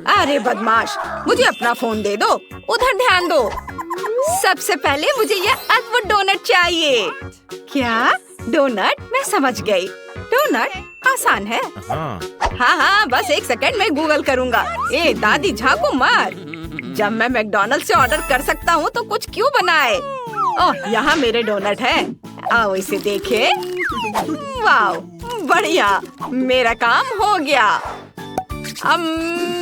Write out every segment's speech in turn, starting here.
अरे बदमाश, मुझे अपना फोन दे दो, उधर ध्यान दो। सबसे पहले मुझे ये अद्भुत डोनट चाहिए। क्या डोनट? मैं समझ गई। डोनट आसान है। हाँ, बस एक सेकंड में गूगल करूँगा। ए दादी, झाँको मत। जब मैं मैकडॉनल्ड्स से ऑर्डर कर सकता हूँ तो कुछ क्यों बनाए? ओह, यहाँ मेरे डोनट है। आओ इसे देखें। वाह, बढ़िया, मेरा काम हो गया। अब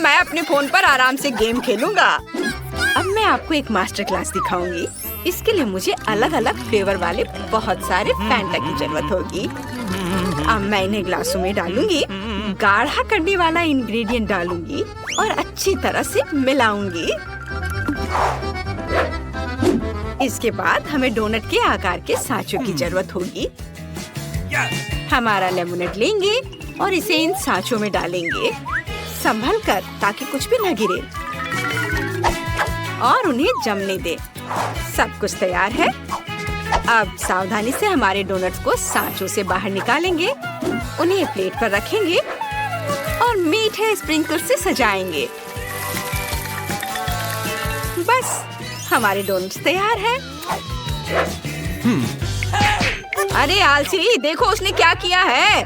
मैं अपने फोन पर आराम से गेम खेलूंगा। अब मैं आपको एक मास्टर क्लास दिखाऊंगी। इसके लिए मुझे अलग अलग फ्लेवर वाले बहुत सारे फैंटा की जरूरत होगी। अब मैं इन्हें ग्लासों में डालूंगी, गाढ़ा करने वाला इंग्रेडिएंट डालूंगी और अच्छी तरह से मिलाऊंगी। इसके बाद हमें डोनट के आकार के सांचों की जरूरत होगी। हमारा लेमनेड लेंगे और इसे इन सांचों में डालेंगे, संभल कर ताकि कुछ भी न गिरे, और उन्हें जमने दे। सब कुछ तैयार है। अब सावधानी से हमारे डोनट्स को सांचों से बाहर निकालेंगे, उन्हें प्लेट पर रखेंगे और मीठे स्प्रिंकल से सजाएंगे। बस हमारे डोनट्स तैयार हैं। अरे आलसी, देखो उसने क्या किया है।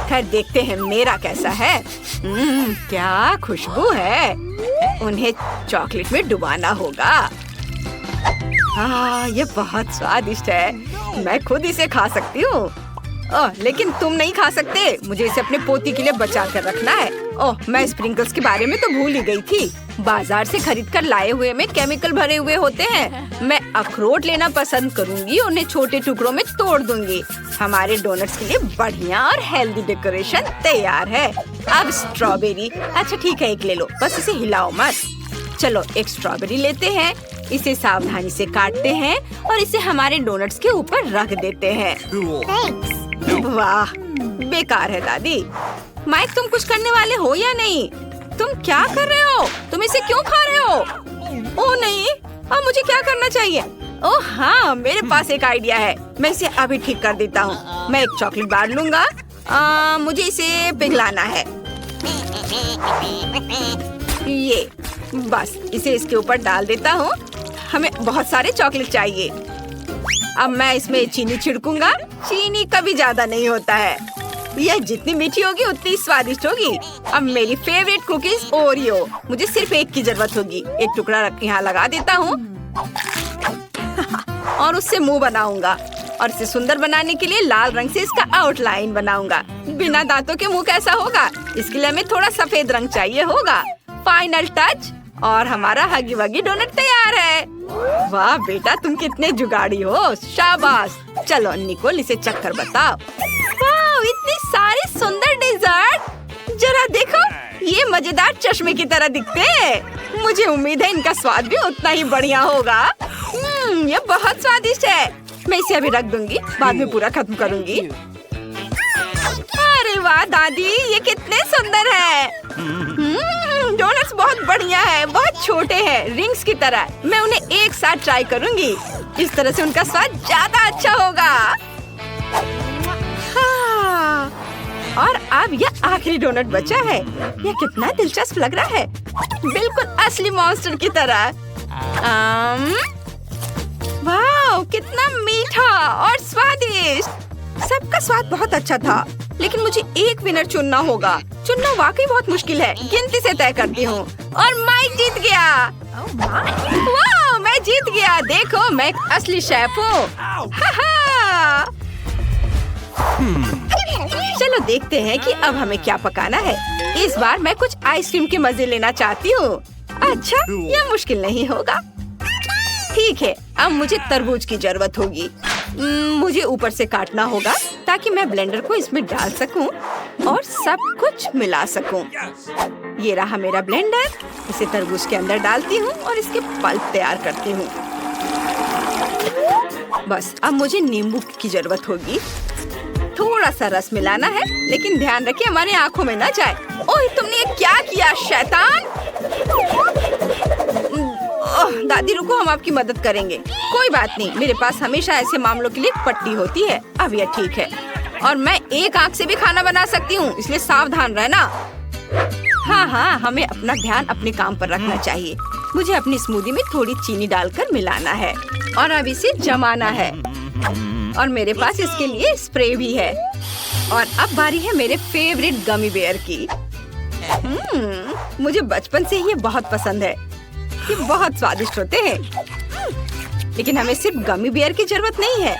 खैर देखते हैं मेरा कैसा है। क्या खुशबू है। उन्हें चॉकलेट में डुबाना होगा। ये बहुत स्वादिष्ट है। मैं खुद इसे खा सकती हूँ। लेकिन तुम नहीं खा सकते। मुझे इसे अपने पोती के लिए बचा कर रखना है। मैं स्प्रिंकल्स के बारे में तो भूल ही गई थी। बाजार से खरीद कर लाए हुए में केमिकल भरे हुए होते हैं। मैं अखरोट लेना पसंद करूंगी, उन्हें छोटे टुकड़ों में तोड़ दूंगी। हमारे डोनट्स के लिए बढ़िया और हेल्दी डेकोरेशन तैयार है। अब स्ट्रॉबेरी। अच्छा ठीक है, एक ले लो, बस इसे हिलाओ मत। चलो एक स्ट्रॉबेरी लेते हैं, इसे सावधानी से काटते हैं और इसे हमारे डोनट्स के ऊपर रख देते हैं। वाह, बेकार है दादी। माइक, तुम कुछ करने वाले हो या नहीं? तुम क्या कर रहे हो? तुम इसे क्यों खा रहे हो? ओह नहीं, अब मुझे क्या करना चाहिए? ओह हाँ, मेरे पास एक आइडिया है। मैं इसे अभी ठीक कर देता हूँ। मैं एक चॉकलेट बार लूंगा। मुझे इसे पिघलाना है। ये बस, इसे इसके ऊपर डाल देता हूँ। हमें बहुत सारे चॉकलेट चाहिए। अब मैं इसमें चीनी छिड़कूंगा। चीनी कभी ज्यादा नहीं होता है। यह जितनी मीठी होगी उतनी स्वादिष्ट होगी। अब मेरी फेवरेट कुकीज ओरियो। मुझे सिर्फ एक की जरूरत होगी। एक टुकड़ा यहाँ लगा देता हूँ और उससे मुंह बनाऊंगा। और इसे सुंदर बनाने के लिए लाल रंग से इसका आउटलाइन बनाऊंगा। बिना दांतों के मुंह कैसा होगा? इसके लिए हमें थोड़ा सफेद रंग चाहिए होगा। फाइनल टच और हमारा हगी वगी डोनट तैयार है। वाह बेटा, तुम कितने जुगाड़ी हो। शाबाश। चलो निकोल, इसे चक्कर बताओ। वाह, इतनी सारी सुंदर डेजर्ट। जरा देखो, ये मजेदार चश्मे की तरह दिखते हैं। मुझे उम्मीद है इनका स्वाद भी उतना ही बढ़िया होगा। ये बहुत स्वादिष्ट है। मैं इसे अभी रख दूंगी, बाद में पूरा खत्म करूंगी। अरे वाह दादी, ये कितने सुंदर है। डोनट्स बहुत बढ़िया है, बहुत छोटे हैं, रिंग्स की तरह। मैं उन्हें एक साथ ट्राई करूंगी। इस तरह से उनका स्वाद ज्यादा अच्छा होगा। हाँ, और अब यह आखिरी डोनट बचा है। यह कितना दिलचस्प लग रहा है, बिल्कुल असली मॉन्स्टर की तरह। वाह, कितना मीठा और स्वादिष्ट। सबका स्वाद बहुत अच्छा था, लेकिन मुझे एक विनर चुनना होगा। चुनना वाकई बहुत मुश्किल है। गिनती से तय करती हूँ और माइक जीत गया। वाह, मैं जीत गया। देखो, मैं एक असली शेफ हूँ। चलो देखते हैं कि अब हमें क्या पकाना है। इस बार मैं कुछ आइसक्रीम के मजे लेना चाहती हूँ। अच्छा, यह मुश्किल नहीं होगा। ठीक है, अब मुझे तरबूज की जरूरत होगी। मुझे ऊपर से काटना होगा ताकि मैं ब्लेंडर को इसमें डाल सकूं और सब कुछ मिला सकूं। ये रहा मेरा ब्लेंडर। इसे तरबूज के अंदर डालती हूँ और इसके पल्प तैयार करती हूँ। बस अब मुझे नींबू की जरूरत होगी। थोड़ा सा रस मिलाना है, लेकिन ध्यान रखिए हमारी आंखों में ना जाए। ओह, तुमने ये क्या किया शैतान? दादी रुको, हम आपकी मदद करेंगे। कोई बात नहीं, मेरे पास हमेशा ऐसे मामलों के लिए पट्टी होती है। अब यह ठीक है। और मैं एक आंख से भी खाना बना सकती हूँ, इसलिए सावधान रहना। हाँ हाँ, हमें अपना ध्यान अपने काम पर रखना चाहिए। मुझे अपनी स्मूदी में थोड़ी चीनी डालकर मिलाना है और अब इसे जमाना है। और मेरे पास इसके लिए स्प्रे भी है। और अब बारी है मेरे फेवरेट गमी बेयर की। मुझे बचपन से ये बहुत पसंद है। ये बहुत स्वादिष्ट होते हैं। लेकिन हमें सिर्फ गमी बेयर की जरूरत नहीं है।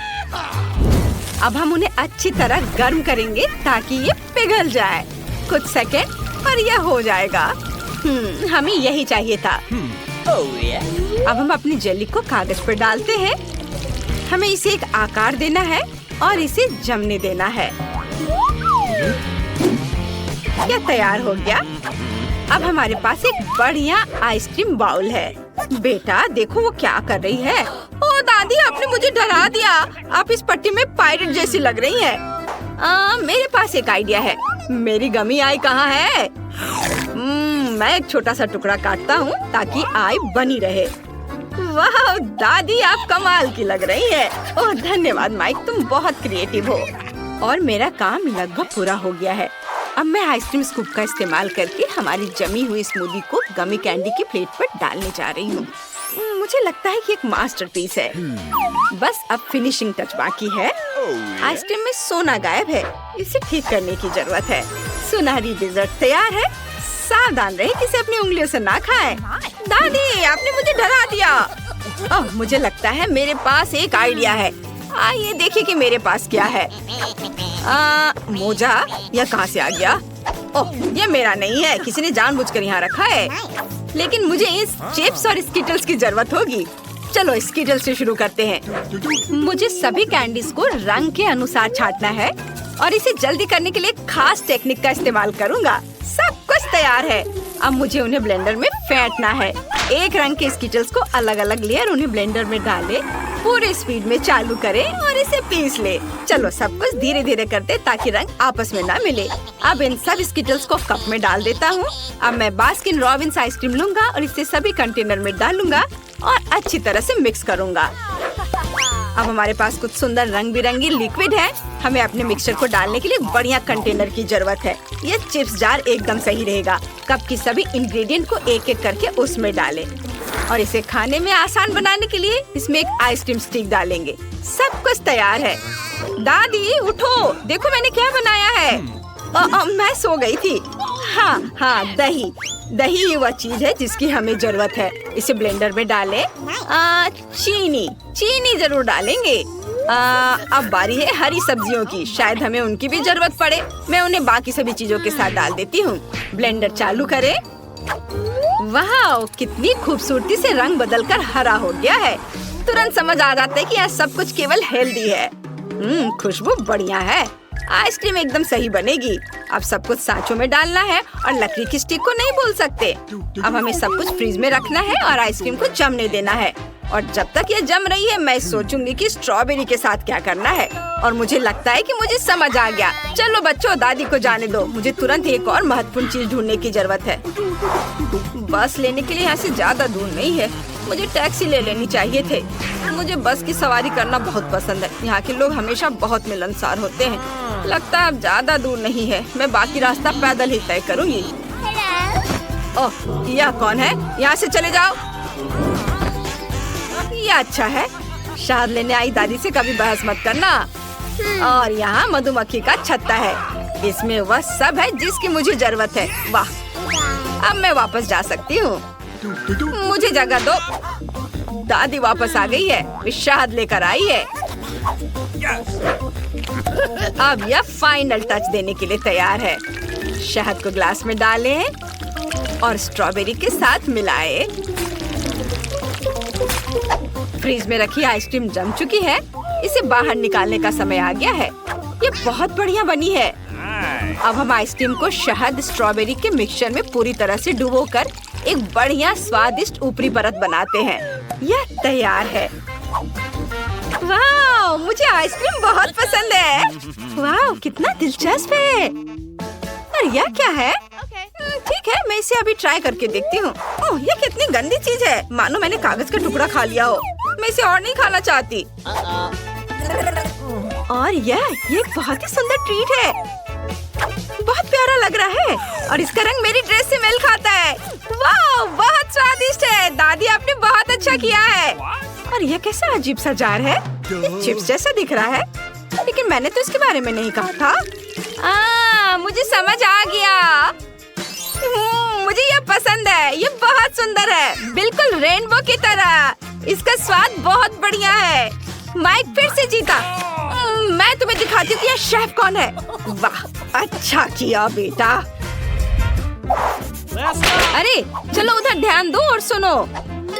अब हम उन्हें अच्छी तरह गर्म करेंगे ताकि ये पिघल जाए। कुछ सेकंड और यह हो जाएगा। हमें यही चाहिए था। अब हम अपनी जेली को कागज पर डालते हैं। हमें इसे एक आकार देना है और इसे जमने देना है। यह तैयार हो गया। अब हमारे पास एक बढ़िया आइसक्रीम बाउल है। बेटा देखो वो क्या कर रही है। ओ दादी, आपने मुझे डरा दिया। आप इस पट्टी में पायरेट जैसी लग रही हैं। मेरे पास एक आइडिया है। मेरी गमी आई कहाँ है? मैं एक छोटा सा टुकड़ा काटता हूँ ताकि आई बनी रहे। वाह दादी, आप कमाल की लग रही है। ओह धन्यवाद माइक, तुम बहुत क्रिएटिव हो। और मेरा काम लगभग पूरा हो गया है। अब मैं आइसक्रीम स्कूप का इस्तेमाल करके हमारी जमी हुई स्मूदी को गमी कैंडी की प्लेट पर डालने जा रही हूँ। मुझे लगता है कि एक मास्टरपीस है। बस अब फिनिशिंग टच बाकी है। आइसक्रीम में सोना गायब है। इसे ठीक करने की जरूरत है। सुनहरी डिजर्ट तैयार है। सावधान रहे कि इसे अपनी उंगलियों से ना खाएं। दादी, आपने मुझे डरा दिया। ओह, मुझे लगता है मेरे पास एक आइडिया है। आइए देखिए कि मेरे पास क्या है। मोजा, यह कहाँ से आ गया? ओह, यह मेरा नहीं है। किसी ने जानबूझकर यहाँ रखा है। लेकिन मुझे इस चिप्स और स्किटल्स की जरूरत होगी। चलो स्किटल्स से शुरू करते हैं। मुझे सभी कैंडीज को रंग के अनुसार छांटना है और इसे जल्दी करने के लिए खास टेक्निक का इस्तेमाल करूँगा। सब कुछ तैयार है। अब मुझे उन्हें ब्लेंडर में फेंटना है। एक रंग के स्किटल्स को अलग अलग लेयर उन्हें ब्लेंडर में डालें, पूरे स्पीड में चालू करें और इसे पीस ले। चलो सब कुछ धीरे धीरे करते ताकि रंग आपस में ना मिले। अब इन सब स्किटल्स को कप में डाल देता हूँ। अब मैं बास्किन रॉबिन्स आइसक्रीम लूंगा और इसे सभी कंटेनर में डालूंगा और अच्छी तरह से मिक्स करूंगा। अब हमारे पास कुछ सुंदर रंग बिरंगी लिक्विड है। हमें अपने मिक्सचर को डालने के लिए बढ़िया कंटेनर की जरूरत है। ये चिप्स जार एकदम सही रहेगा। कप की सभी इंग्रेडिएंट को एक एक करके उसमें डालें और इसे खाने में आसान बनाने के लिए इसमें एक आइसक्रीम स्टिक डालेंगे। सब कुछ तैयार है। दादी उठो, देखो मैंने क्या बनाया है। मैं सो गई थी। हाँ, दही। दही ही वह चीज है जिसकी हमें जरूरत है। इसे ब्लेंडर में डालें। चीनी जरूर डालेंगे। अब बारी है हरी सब्जियों की। शायद हमें उनकी भी जरूरत पड़े। मैं उन्हें बाकी सभी चीजों के साथ डाल देती हूँ। ब्लेंडर चालू करें। वाह, कितनी खूबसूरती से रंग बदलकर हरा हो गया है। तुरंत समझ आ जाता है कि यह सब कुछ केवल हेल्दी है। खुशबू बढ़िया है। आइसक्रीम एकदम सही बनेगी। अब सब कुछ सांचों में डालना है और लकड़ी की स्टिक को नहीं भूल सकते। अब हमें सब कुछ फ्रीज में रखना है और आइसक्रीम को जमने देना है। और जब तक ये जम रही है मैं सोचूंगी कि स्ट्रॉबेरी के साथ क्या करना है। और मुझे लगता है कि मुझे समझ आ गया। चलो बच्चों, दादी को जाने दो। मुझे तुरंत एक और महत्वपूर्ण चीज ढूंढने की जरूरत है। बस लेने के लिए यहाँ से ज्यादा दूर नहीं है। मुझे टैक्सी ले लेनी चाहिए थे। मुझे बस की सवारी करना बहुत पसंद है। यहाँ के लोग हमेशा बहुत मिलनसार होते हैं। लगता है अब ज्यादा दूर नहीं है। मैं बाकी रास्ता पैदल ही तय करूँगी। ओह, यह कौन है? यहाँ से चले जाओ। ये अच्छा है। शहद लेने आई दादी से कभी बहस मत करना। और यहाँ मधुमक्खी का छत्ता है। इसमें वह सब है जिसकी मुझे जरूरत है। वाह, अब मैं वापस जा सकती हूँ। मुझे जगह दो। दादी वापस आ गई है। वे शहद लेकर आई है। अब यह फाइनल टच देने के लिए तैयार है। शहद को ग्लास में डालें और स्ट्रॉबेरी के साथ मिलाएं। फ्रीज में रखी आइसक्रीम जम चुकी है। इसे बाहर निकालने का समय आ गया है। ये बहुत बढ़िया बनी है। अब हम आइसक्रीम को शहद स्ट्रॉबेरी के मिक्सचर में पूरी तरह से डुबोकर एक बढ़िया स्वादिष्ट ऊपरी परत बनाते हैं। यह तैयार है। वाह, मुझे आइसक्रीम बहुत पसंद है। वाह, कितना दिलचस्प है। और यह क्या है? ठीक है, मैं इसे अभी ट्राई करके देखती हूँ। ओह, ये कितनी गंदी चीज है। मानो मैंने कागज का टुकड़ा खा लिया हो। मैं इसे और नहीं खाना चाहती। और यह एक बहुत ही सुंदर ट्रीट है। बहुत प्यारा लग रहा है और इसका रंग मेरी ड्रेस से मेल खाता है। वाह, बहुत स्वादिष्ट है। दादी आपने बहुत अच्छा किया है। और यह कैसा अजीब सा जार है? ये चिप्स जैसा दिख रहा है, लेकिन मैंने तो इसके बारे में नहीं कहा था। मुझे समझ आ गया। मुझे यह पसंद है। ये बहुत सुंदर है, बिल्कुल रेनबो की तरह। इसका स्वाद बहुत बढ़िया है। माइक फिर से जीता। मैं तुम्हें दिखाती हूँ कि यह शेफ कौन है। वाह, अच्छा किया बेटा। अरे चलो उधर ध्यान दो और सुनो।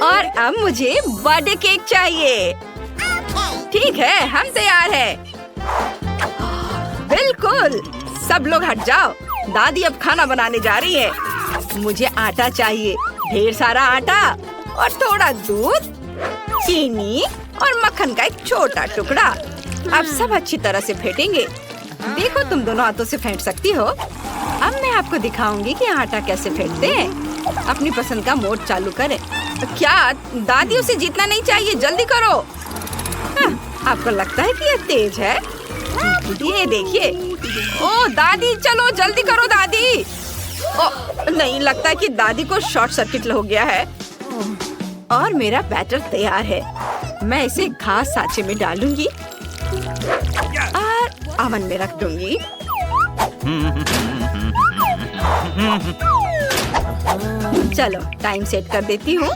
और अब मुझे बर्थडे केक चाहिए। ठीक है, हम तैयार हैं। बिल्कुल, सब लोग हट जाओ। दादी अब खाना बनाने जा रही है। मुझे आटा चाहिए, ढेर सारा आटा और थोड़ा दूध, चीनी और मक्खन का एक छोटा टुकड़ा। अब सब अच्छी तरह से फेंटेंगे। देखो, तुम दोनों हाथों से फेंट सकती हो। अब मैं आपको दिखाऊंगी कि आटा कैसे फेंटते हैं। अपनी पसंद का मोड चालू करें। क्या दादी, उसे जीतना नहीं चाहिए, जल्दी करो। आपको लगता है कि ये तेज है? ये देखिए। ओ दादी, चलो जल्दी करो दादी। ओ नहीं, लगता है कि दादी को शॉर्ट सर्किट हो गया है। और मेरा बैटर तैयार है। मैं इसे खास सांचे में डालूंगी और ओवन में रख दूंगी। चलो टाइम सेट कर देती हूँ।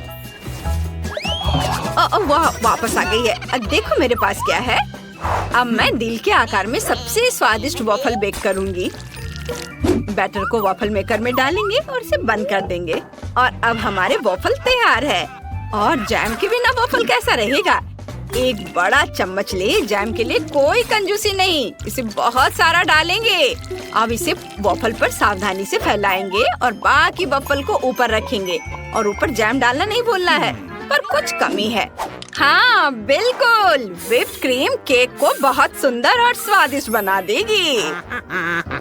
वाह, वापस आ गई है। देखो मेरे पास क्या है। अब मैं दिल के आकार में सबसे स्वादिष्ट वॉफल बेक करूंगी। बैटर को वॉफल मेकर में डालेंगे और इसे बंद कर देंगे। और अब हमारे वॉफल तैयार है। और जैम के बिना वॉफल कैसा रहेगा? एक बड़ा चम्मच ले। जैम के लिए कोई कंजूसी नहीं, इसे बहुत सारा डालेंगे। अब इसे वॉफल पर सावधानी से फैलाएंगे और बाकी वॉफल को ऊपर रखेंगे। और ऊपर जैम डालना नहीं भूलना है, पर कुछ कमी है। हाँ बिल्कुल, व्हिप्ड क्रीम केक को बहुत सुंदर और स्वादिष्ट बना देगी।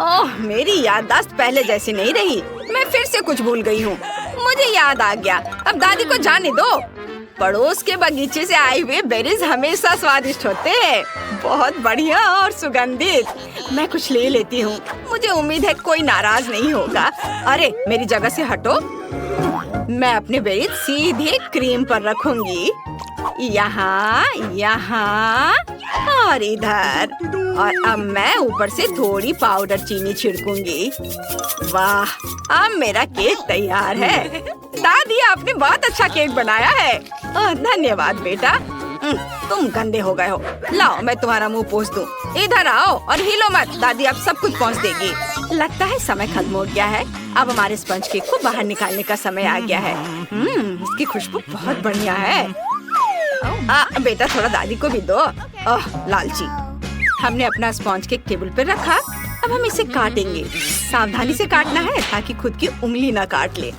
ओह, मेरी याददाश्त पहले जैसी नहीं रही। मैं फिर से कुछ भूल गई हूँ। मुझे याद आ गया। अब दादी को जाने दो। पड़ोस के बगीचे से आए हुए बेरीज हमेशा स्वादिष्ट होते हैं, बहुत बढ़िया और सुगंधित। मैं कुछ ले लेती हूँ। मुझे उम्मीद है कोई नाराज नहीं होगा। अरे मेरी जगह से हटो। मैं अपने बेरीज सीधे क्रीम पर रखूंगी। यहाँ, यहाँ और इधर। और अब मैं ऊपर से थोड़ी पाउडर चीनी छिड़कूंगी। वाह, अब मेरा केक तैयार है। दादी, आपने बहुत अच्छा केक बनाया है। धन्यवाद बेटा। तुम गंदे हो गए हो। लाओ मैं तुम्हारा मुंह पोंछ दूं। इधर आओ और हिलो मत, दादी अब सब कुछ पोंछ देगी। लगता है समय खत्म हो गया है। अब हमारे स्पंज केक को बाहर निकालने का समय आ गया है। इसकी खुशबू बहुत बढ़िया है। बेटा थोड़ा दादी को भी दो। ओह लालची। हमने अपना स्पॉन्ज केक टेबल पर रखा। अब हम इसे काटेंगे। सावधानी से काटना है ताकि खुद की उंगली न काट ले।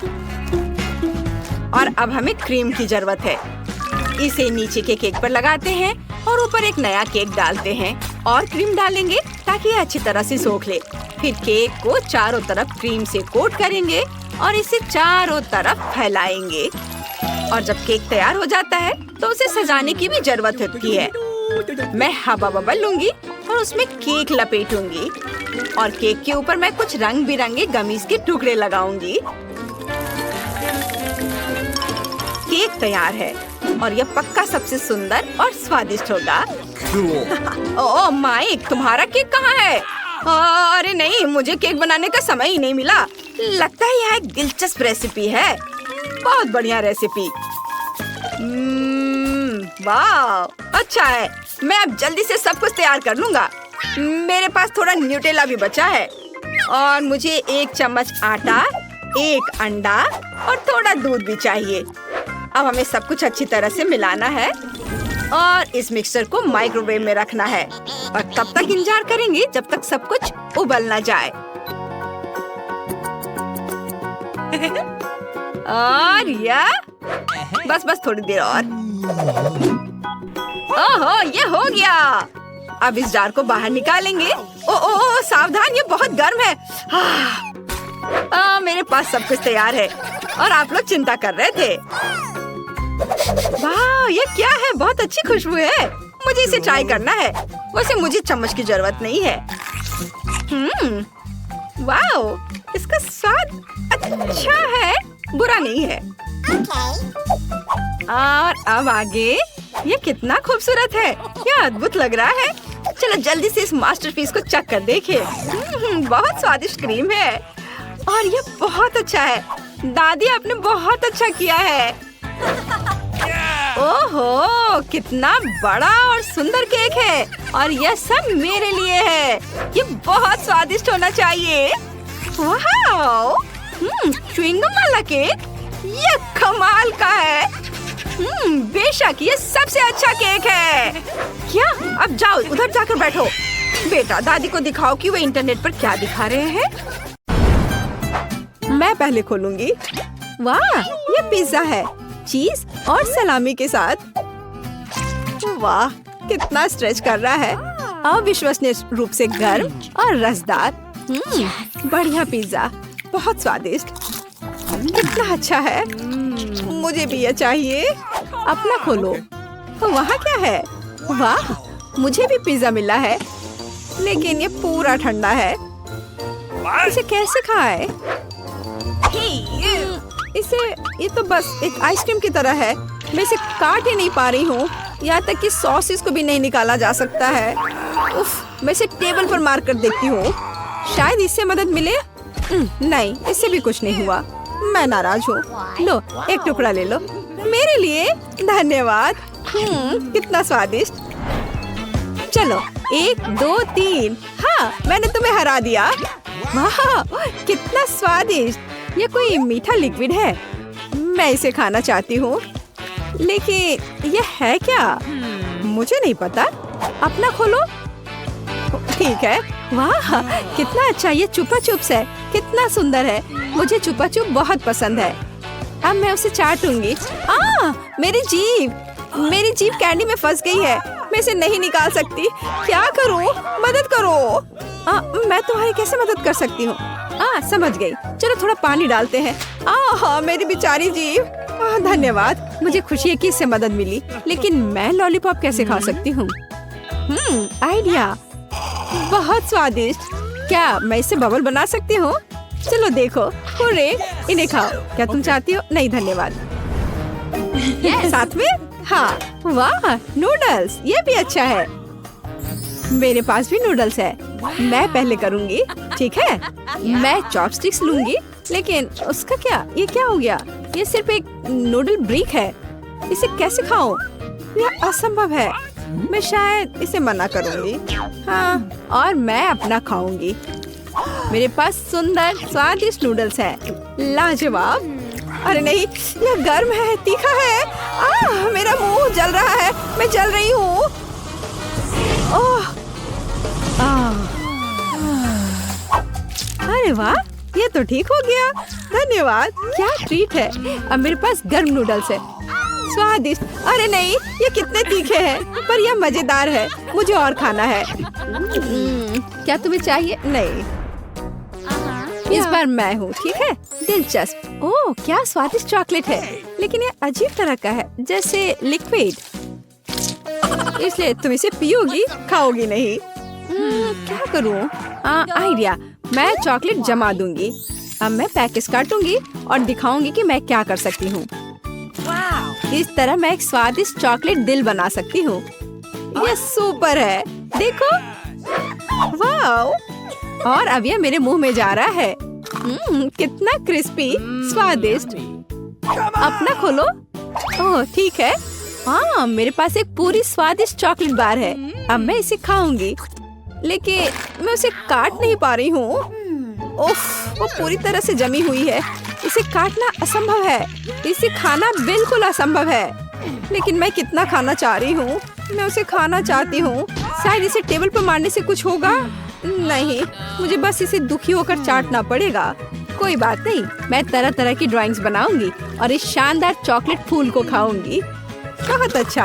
और अब हमें क्रीम की जरूरत है। इसे नीचे के केक पर लगाते हैं और ऊपर एक नया केक डालते हैं और क्रीम डालेंगे ताकि ये अच्छी तरह से सोख ले। फिर केक को चारों तरफ क्रीम से कोट करेंगे और इसे चारों तरफ फैलाएंगे। और जब केक तैयार हो जाता है तो उसे सजाने की भी जरूरत होती है। मैं हवा बबल लूंगी और उसमें केक लपेटूंगी और केक के ऊपर मैं कुछ रंग बिरंगे गमीज के टुकड़े लगाऊंगी। केक तैयार है और यह पक्का सबसे सुंदर और स्वादिष्ट होगा। ओह माइक, तुम्हारा केक कहाँ है? अरे नहीं, मुझे केक बनाने का समय ही नहीं मिला। लगता है यह एक दिलचस्प रेसिपी है। बहुत बढ़िया रेसिपी। वाह, अच्छा है। मैं अब जल्दी से सब कुछ तैयार कर लूंगा। मेरे पास थोड़ा न्यूटेला भी बचा है और मुझे 1 चम्मच आटा, 1 अंडा और थोड़ा दूध भी चाहिए। अब हमें सब कुछ अच्छी तरह से मिलाना है और इस मिक्सचर को माइक्रोवेव में रखना है और तब तक इंतजार करेंगे जब तक सब कुछ उबल न जाए। और यह बस थोड़ी देर और। ओहो, ये हो गया। अब इस जार को बाहर निकालेंगे। ओ सावधान, ये बहुत गर्म है। मेरे पास सब कुछ तैयार है और आप लोग चिंता कर रहे थे। वाह, ये क्या है? बहुत अच्छी खुशबू है। मुझे इसे ट्राई करना है। वैसे मुझे चम्मच की जरूरत नहीं है। वाओ, इसका स्वाद अच्छा है, बुरा नहीं है। और अब आगे, ये कितना खूबसूरत है, क्या अद्भुत लग रहा है। चलो जल्दी से इस मास्टरपीस को चख कर देखें। बहुत स्वादिष्ट क्रीम है और ये बहुत अच्छा है। दादी आपने बहुत अच्छा किया है। ओहो, कितना बड़ा और सुंदर केक है और यह सब मेरे लिए है। ये बहुत स्वादिष्ट होना चाहिए। वाह, च्युइंगम वाला केक, ये कमाल का है। बेशक ये सबसे अच्छा केक है। क्या? अब जाओ उधर जाकर बैठो। बेटा, दादी को दिखाओ कि वो इंटरनेट पर क्या दिखा रहे हैं। मैं पहले खोलूंगी। वाह, ये पिज्जा है, चीज और सलामी के साथ। वाह, कितना स्ट्रेच कर रहा है। अविश्वसनीय रूप से गर्म और रसदार। बढ़िया पिज्जा, बहुत स्वादिष्ट। कितना अच्छा है, मुझे भी ये चाहिए। अपना खोलो। वहाँ क्या है? वाह, मुझे भी पिज्जा मिला है, लेकिन ये पूरा ठंडा है। इसे कैसे खाए? इसे, ये तो बस एक आइसक्रीम की तरह है। मैं इसे काट ही नहीं पा रही हूँ। यहाँ तक कि सॉस इसको भी नहीं निकाला जा सकता है। उफ, मैं इसे टेबल पर मार कर देखती हूँ, शायद इससे मदद मिले। नहीं, इससे भी कुछ नहीं हुआ। मैं नाराज हूँ। लो, एक टुकड़ा ले लो मेरे लिए। धन्यवाद। कितना स्वादिष्ट। चलो, 1 2 3। हाँ, मैंने तुम्हें हरा दिया। वाह, कितना स्वादिष्ट। ये कोई मीठा लिक्विड है। मैं इसे खाना चाहती हूँ, लेकिन ये है क्या? मुझे नहीं पता। अपना खोलो। ठीक है। वाह, कितना अच्छा। ये चुपा चुप्स है, कितना सुंदर है। मुझे चुपा चुप बहुत पसंद है। अब मैं उसे चाटूंगी। मेरी जीभ कैंडी में फंस गई है। मैं इसे नहीं निकाल सकती। क्या करूं? मदद करो। मैं तुम्हारी कैसे मदद कर सकती हूँ? समझ गई। चलो थोड़ा पानी डालते हैं। मेरी बेचारी जीभ। धन्यवाद, मुझे खुशी है कि इससे मदद मिली। लेकिन मैं लॉलीपॉप कैसे खा सकती हूँ? आइडिया, बहुत स्वादिष्ट। क्या मैं इससे बबल बना सकती हूँ? चलो देखो। हुर्रे, इन्हें खाओ। क्या तुम चाहती हो? नहीं धन्यवाद। साथ में? हाँ। वाह, नूडल्स, ये भी अच्छा है। मेरे पास भी नूडल्स है। मैं पहले करूँगी, ठीक है? मैं चॉपस्टिक्स लूंगी। लेकिन उसका क्या? ये क्या हो गया? ये सिर्फ एक नूडल ब्रिक है। इसे कैसे खाऊं? यह असंभव है। मैं शायद इसे मना करूंगी। हाँ, और मैं अपना खाऊंगी। मेरे पास सुंदर स्वादिष्ट नूडल्स हैं। लाजवाब। अरे नहीं, यह गर्म है, तीखा है। मेरा मुंह जल रहा है। मैं जल रही हूँ। अरे वाह, ये तो ठीक हो गया। धन्यवाद, क्या ट्रीट है। अब मेरे पास गर्म नूडल्स है, स्वादिष्ट। अरे नहीं, ये कितने तीखे हैं, पर यह मजेदार है। मुझे और खाना है। क्या तुम्हें चाहिए? नहीं, इस बार मैं हूँ, ठीक है? दिलचस्प। ओह, क्या स्वादिष्ट चॉकलेट है, लेकिन ये अजीब तरह का है, जैसे लिक्विड। इसलिए तुम इसे पियोगी, खाओगी नहीं। क्या करूँ? आइडिया, मैं चॉकलेट जमा दूंगी। अब मैं पैकेज काटूंगी और दिखाऊंगी कि मैं क्या कर सकती हूँ। इस तरह मैं एक स्वादिष्ट चॉकलेट दिल बना सकती हूँ। ये सुपर है, देखो। वाह, और अब ये मेरे मुंह में जा रहा है। कितना क्रिस्पी, स्वादिष्ट। अपना खोलो। ओह, ठीक है। हाँ, मेरे पास एक पूरी स्वादिष्ट चॉकलेट बार है। अब मैं इसे खाऊंगी, लेकिन मैं उसे काट नहीं पा रही हूँ। उफ, वो पूरी तरह से जमी हुई है। इसे काटना असंभव है। इसे खाना बिल्कुल असंभव है। लेकिन मैं कितना खाना चाह रही हूँ। मैं उसे खाना चाहती हूँ। शायद इसे टेबल पर मारने से कुछ होगा। नहीं, मुझे बस इसे दुखी होकर चाटना पड़ेगा। कोई बात नहीं, मैं तरह तरह की ड्राइंग्स बनाऊंगी और इस शानदार चॉकलेट फूल को खाऊंगी। बहुत अच्छा।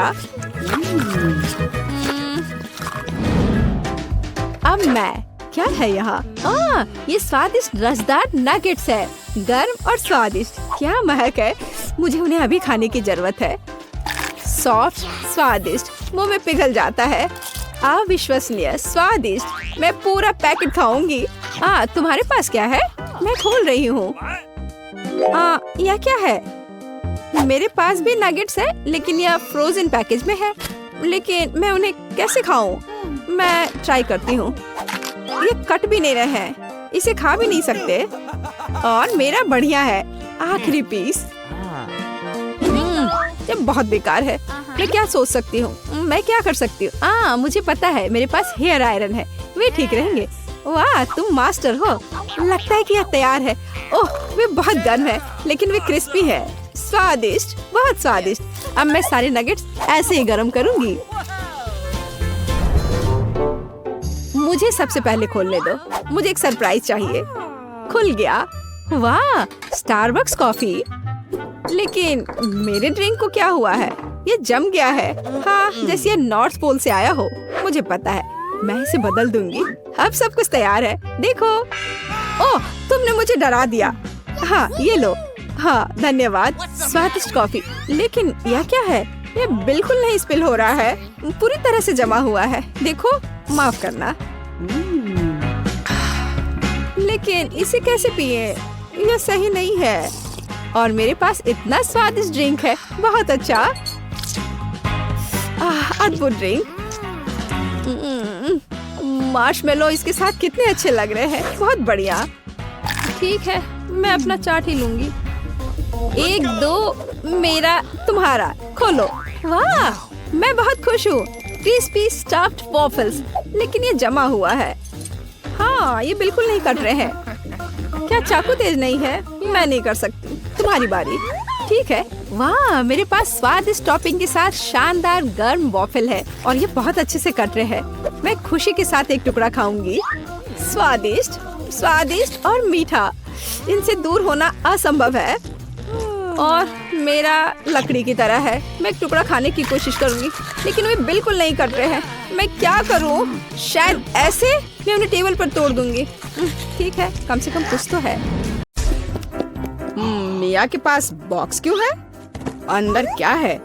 अब मैं, क्या है यहाँ? ये स्वादिष्ट रसदार नगेट्स है, गर्म और स्वादिष्ट। क्या महक है। मुझे उन्हें अभी खाने की जरूरत है। सॉफ्ट, स्वादिष्ट, मुंह में पिघल जाता है। अविश्वसनीय स्वादिष्ट। मैं पूरा पैकेट खाऊंगी। तुम्हारे पास क्या है? मैं खोल रही हूँ। यह क्या है? मेरे पास भी नगेट्स है, लेकिन यह फ्रोजन पैकेज में है। लेकिन मैं उन्हें कैसे खाऊं? मैं ट्राई करती हूँ। ये कट भी नहीं रहे हैं, इसे खा भी नहीं सकते। और मेरा बढ़िया है, आखिरी पीस। ये बहुत बेकार है। मैं क्या सोच सकती हूँ? मैं क्या कर सकती हूँ? मुझे पता है, मेरे पास हेयर आयरन है, वे ठीक रहेंगे। वाह, तुम मास्टर हो। लगता है कि यह तैयार है। ओह, वे बहुत गर्म है, लेकिन वे क्रिस्पी है। स्वादिष्ट, बहुत स्वादिष्ट। अब मैं सारे नगेट्स ऐसे ही गर्म करूंगी। मुझे सबसे पहले खोलने दो, मुझे एक सरप्राइज चाहिए। खुल गया। वाह, स्टारबक्स कॉफी। लेकिन मेरे ड्रिंक को क्या हुआ है? ये जम गया है। हाँ, जैसे ये नॉर्थ पोल से आया हो। मुझे पता है, मैं इसे बदल दूंगी। अब सब कुछ तैयार है, देखो। ओह, तुमने मुझे डरा दिया। हाँ, ये लो। हाँ, धन्यवाद। स्वादिष्ट कॉफी। लेकिन यह क्या है? ये बिल्कुल नहीं स्पिल हो रहा है, पूरी तरह से जमा हुआ है। देखो, माफ करना। लेकिन इसे कैसे पिए? यह सही नहीं है। और मेरे पास इतना स्वादिष्ट ड्रिंक है। बहुत अच्छा, अद्भुत ड्रिंक। मार्शमेलो इसके साथ कितने अच्छे लग रहे हैं। बहुत बढ़िया। ठीक है, मैं अपना चाट ही लूंगी। 1, 2, मेरा, तुम्हारा। खोलो। वाह, मैं बहुत खुश हूँ। Crispy stuffed waffles. लेकिन ये जमा हुआ है। हाँ, ये बिल्कुल नहीं कट रहे हैं। क्या चाकू तेज नहीं है? मैं नहीं कर सकती। तुम्हारी बारी। ठीक है। वाह, मेरे पास स्वादिष्ट टॉपिंग के साथ शानदार गर्म वॉफल है और ये बहुत अच्छे से कट रहे हैं। मैं खुशी के साथ एक टुकड़ा खाऊंगी। स्वादिष्ट, स्वादिष्ट और मीठा। इनसे दूर होना असंभव है। और मेरा लकड़ी की तरह है। मैं एक टुकड़ा खाने की कोशिश करूंगी, लेकिन वे बिल्कुल नहीं कट रहे हैं। मैं क्या करूं? शायद ऐसे मैं उन्हें टेबल पर तोड़ दूंगी। ठीक है, कम से कम कुछ तो है। मिया के पास बॉक्स क्यों है? अंदर क्या है?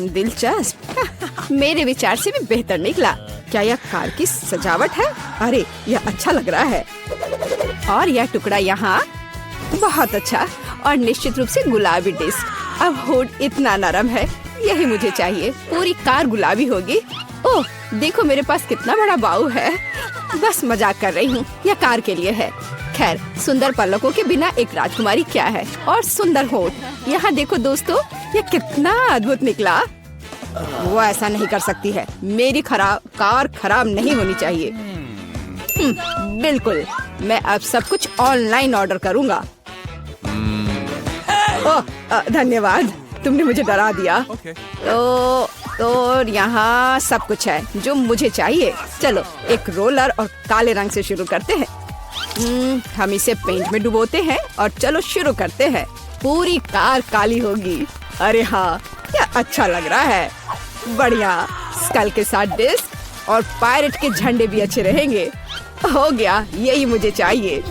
दिलचस्प। मेरे विचार से भी बेहतर निकला। क्या यह कार की सजावट है? अरे, यह अच्छा लग रहा है। और यह टुकड़ा यहाँ, बहुत अच्छा। और निश्चित रूप से गुलाबी डिस्क। अब हुड इतना नरम है, यही मुझे चाहिए। पूरी कार गुलाबी होगी। ओह, देखो मेरे पास कितना बड़ा बाऊ है। बस मजाक कर रही हूँ, यह कार के लिए है। खैर, सुंदर पलकों के बिना एक राजकुमारी क्या है? और सुंदर होठ। यहाँ देखो दोस्तों, यह कितना अद्भुत निकला। वो ऐसा नहीं कर सकती है। मेरी कार खराब नहीं होनी चाहिए। बिल्कुल, मैं अब सब कुछ ऑनलाइन ऑर्डर करूँगा। ओह, धन्यवाद, तुमने मुझे डरा दिया। तो यहाँ सब कुछ है जो मुझे चाहिए। चलो, एक रोलर और काले रंग से शुरू करते हैं। हम इसे पेंट में डुबोते हैं और चलो शुरू करते हैं। पूरी कार काली होगी। अरे हाँ, क्या अच्छा लग रहा है। बढ़िया। स्कल के साथ डिस्क और पायरेट के झंडे भी अच्छे रहेंगे। हो गया, यही मुझे चाहिए।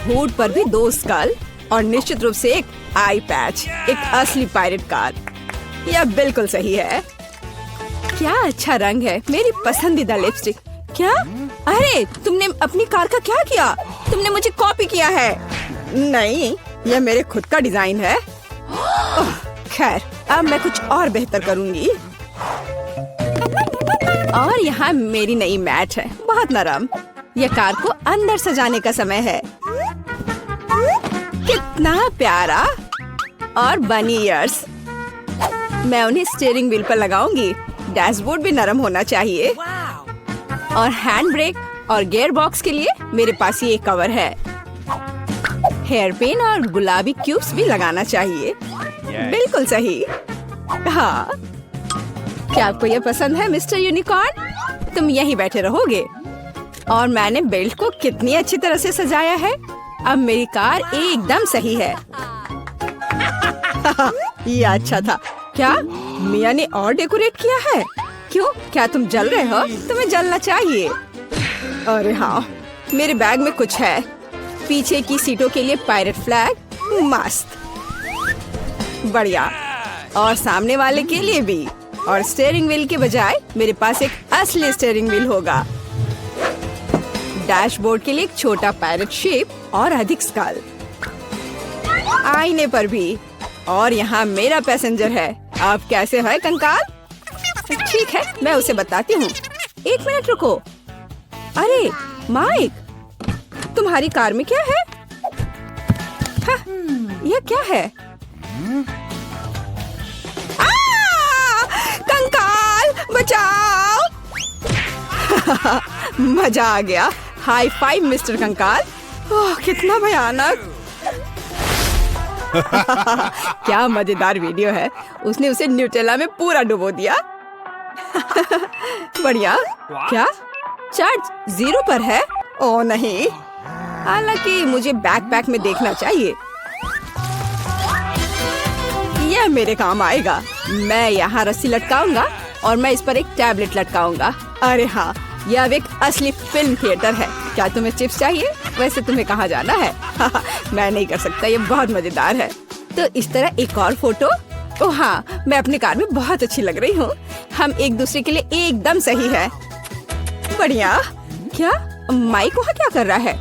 हुड पर भी 2 स्कल और निश्चित रूप से एक आई पैच। एक असली पायरेट कार। यह बिल्कुल सही है। क्या अच्छा रंग है। मेरी पसंदीदा लिपस्टिक। क्या? अरे, तुमने अपनी कार का क्या किया? तुमने मुझे कॉपी किया है। नहीं, यह मेरे खुद का डिजाइन है। खैर, अब मैं कुछ और बेहतर करूंगी। और यहाँ मेरी नई मैट है, बहुत नरम। यह कार को अंदर सजाने का समय है। कितना प्यारा। और बनी ईयर्स। मैं उन्हें स्टीयरिंग व्हील पर लगाऊंगी। डैशबोर्ड भी नरम होना चाहिए। और हैंड ब्रेक और गियर बॉक्स के लिए मेरे पास ये कवर है। हेयर पिन और गुलाबी क्यूब्स भी लगाना चाहिए। बिल्कुल सही। हाँ, क्या आपको ये पसंद है मिस्टर यूनिकॉर्न? तुम यहीं बैठे रहोगे। और मैंने बेल्ट को कितनी अच्छी तरह से सजाया है। अब मेरी कार एकदम सही है। ये अच्छा था। क्या मिया ने और डेकोरेट किया है? क्यों, क्या तुम जल रहे हो? तुम्हें जलना चाहिए। अरे हाँ, मेरे बैग में कुछ है। पीछे की सीटों के लिए पायरेट फ्लैग। मस्त, बढ़िया। और सामने वाले के लिए भी। और स्टीयरिंग व्हील के बजाय मेरे पास एक असली स्टीयरिंग व्हील होगा। डैशबोर्ड के लिए एक छोटा पैरेट शेप और अधिक स्कल, आईने पर भी, और यहाँ मेरा पैसेंजर है। आप कैसे हैं कंकाल? ठीक है, मैं उसे बताती हूँ। 1 मिनट रुको। अरे माइक, तुम्हारी कार में क्या है? हाँ, यह क्या है? कंकाल बचाओ! मजा आ गया। हाई फाइव मिस्टर कंकाल। ओह, कितना भयानक। क्या मजेदार वीडियो है। उसने उसे न्यूटेला में पूरा डुबो दिया। बढ़िया। क्या चार्ज 0 पर है? ओह नहीं, हालांकि मुझे बैकपैक में देखना चाहिए। यह मेरे काम आएगा। मैं यहाँ रस्सी लटकाऊंगा और मैं इस पर एक टैबलेट लटकाऊंगा। अरे हाँ, यह अब एक असली फिल्म थिएटर है। क्या तुम्हें चिप्स चाहिए? वैसे तुम्हें कहाँ जाना है? मैं नहीं कर सकता, ये बहुत मजेदार है। तो इस तरह एक और फोटो। ओह हाँ, मैं अपनी कार में बहुत अच्छी लग रही हूँ। हम एक दूसरे के लिए एकदम सही है। बढ़िया। क्या माइक वहाँ क्या कर रहा है?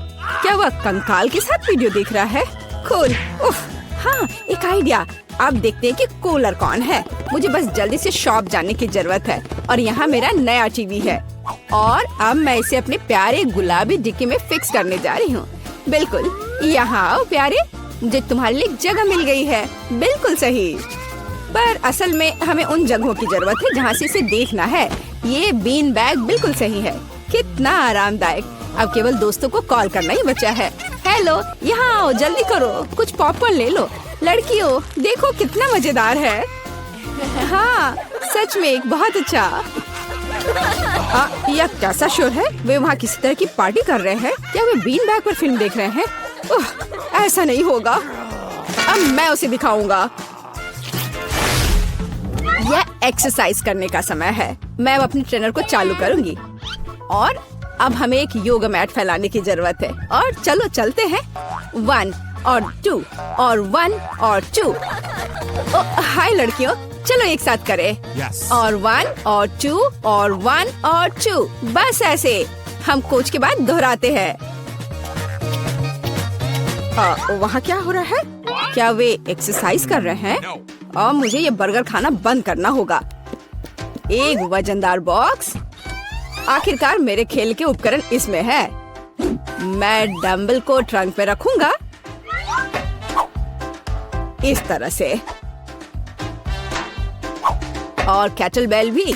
क्या वह कंकाल के साथ वीडियो देख रहा है? कूल। उफ, हाँ, एक आइडिया। अब देखते हैं कि कूलर कौन है। मुझे बस जल्दी से शॉप जाने की जरूरत है। और यहाँ मेरा नया टीवी है और अब मैं इसे अपने प्यारे गुलाबी डिक्की में फिक्स करने जा रही हूँ। बिल्कुल, यहाँ आओ प्यारे, मुझे तुम्हारे लिए जगह मिल गई है। बिल्कुल सही, पर असल में हमें उन जगहों की जरूरत है जहाँ से इसे देखना है। ये बीन बैग बिल्कुल सही है। कितना आरामदायक। अब केवल दोस्तों को कॉल करना ही बचा है। हेलो, यहाँ आओ, जल्दी करो, कुछ पॉपकॉर्न ले लो। लड़कियों, देखो कितना मजेदार है। हाँ, सच में एक बहुत अच्छा। यह कैसा शोर है? वे वहाँ किसी तरह की पार्टी कर रहे हैं? क्या वे बीन बैग पर फिल्म देख रहे हैं? ऐसा नहीं होगा। अब मैं उसे दिखाऊंगा। यह एक्सरसाइज करने का समय है। मैं अब अपनी ट्रेनर को चालू करूंगी और अब हमें एक योगा मैट फैलाने की जरूरत है। और चलो चलते हैं। 1 और 2 और 1 और 2। हाय लड़कियों, चलो एक साथ करें। और 1 और 2 और 1 और 2। बस ऐसे हम कोच के बाद दोहराते हैं। वहाँ क्या हो रहा है? क्या वे एक्सरसाइज कर रहे हैं? और मुझे ये बर्गर खाना बंद करना होगा। एक वजनदार बॉक्स। आखिरकार मेरे खेल के उपकरण इसमें है। मैं डंबल को ट्रंक में रखूंगा इस तरह से, और कैटल बेल भी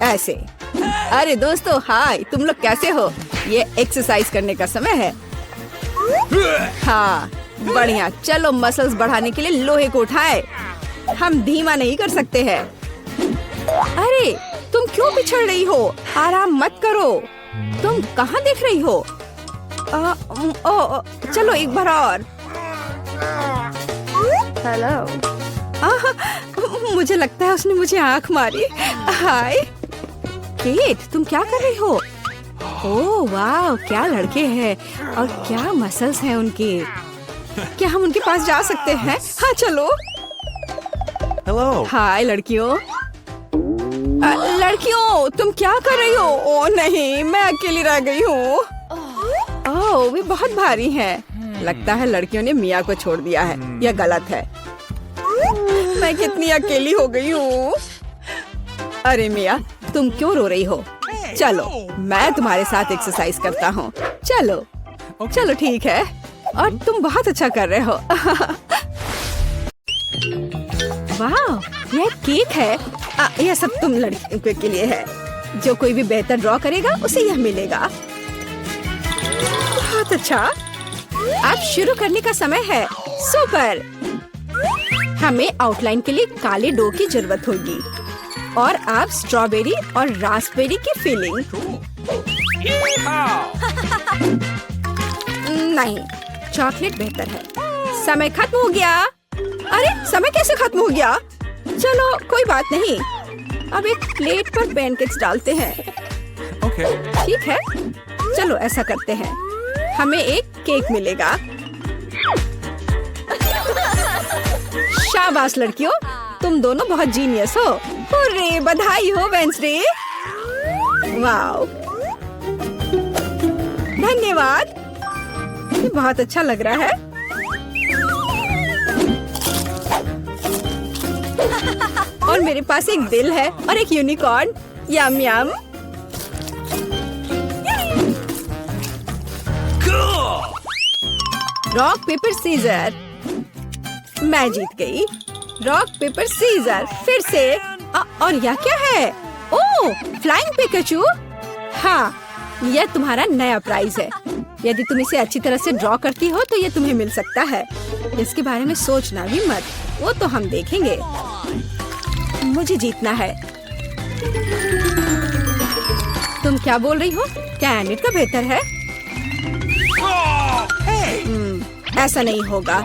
ऐसे। अरे दोस्तों, हाय, तुम लोग कैसे हो? ये एक्सरसाइज करने का समय है। हाँ, बढ़िया। चलो मसल्स बढ़ाने के लिए लोहे को उठाए। हम धीमा नहीं कर सकते हैं। अरे तुम क्यों पिछड़ रही हो? आराम मत करो। तुम कहाँ देख रही हो? चलो एक बार और। हेलो। मुझे लगता है उसने मुझे आँख मारी। हाय केट, तुम क्या कर रही हो? ओह वाह, क्या लड़के हैं और क्या मसल्स हैं उनके। क्या हम उनके पास जा सकते हैं? हाँ चलो। हेलो। हाय लड़कियों। लड़कियों, तुम क्या कर रही हो? ओह नहीं, मैं अकेली रह गई हूँ। ओह, वे बहुत भारी हैं। लगता है लड़कियों ने मिया को छोड़ दिया है। यह गलत है। मैं कितनी अकेली हो गई हूँ। अरे मिया, तुम क्यों रो रही हो? चलो, मैं तुम्हारे साथ एक्सरसाइज करता हूँ। चलो चलो ठीक है। और तुम बहुत अच्छा कर रहे हो। वाह, यह केक है। यह सब तुम लड़कियों के लिए है। जो कोई भी बेहतर ड्रॉ करेगा उसे यह मिलेगा। बहुत अच्छा। अब शुरू करने का समय है। सुपर। हमें आउटलाइन के लिए काले डो की जरूरत होगी और आप स्ट्रॉबेरी और रास्पबेरी की फिलिंग। नहीं, चॉकलेट बेहतर है। समय खत्म हो गया। अरे समय कैसे खत्म हो गया? चलो कोई बात नहीं। अब एक प्लेट पर पैनकेक्स डालते हैं। ठीक है, चलो ऐसा करते हैं। हमें एक केक मिलेगा। शाबाश लड़कियों, तुम दोनों बहुत जीनियस हो। हुर्रे, बधाई हो वेंसडे। वाओ, धन्यवाद। ये बहुत अच्छा लग रहा है। और मेरे पास एक दिल है और एक unicorn. Yum yum. Rock paper scissor. मैं जीत गई। रॉक पेपर सीजर फिर से। और यह क्या है? ओह, फ्लाइंग पिकाचू। हाँ, यह तुम्हारा नया प्राइज है। यदि तुम इसे अच्छी तरह से ड्रॉ करती हो तो यह तुम्हें मिल सकता है। इसके बारे में सोचना भी मत, वो तो हम देखेंगे। मुझे जीतना है। तुम क्या बोल रही हो? क्या एनिट का बेहतर है? ऐसा नहीं होगा।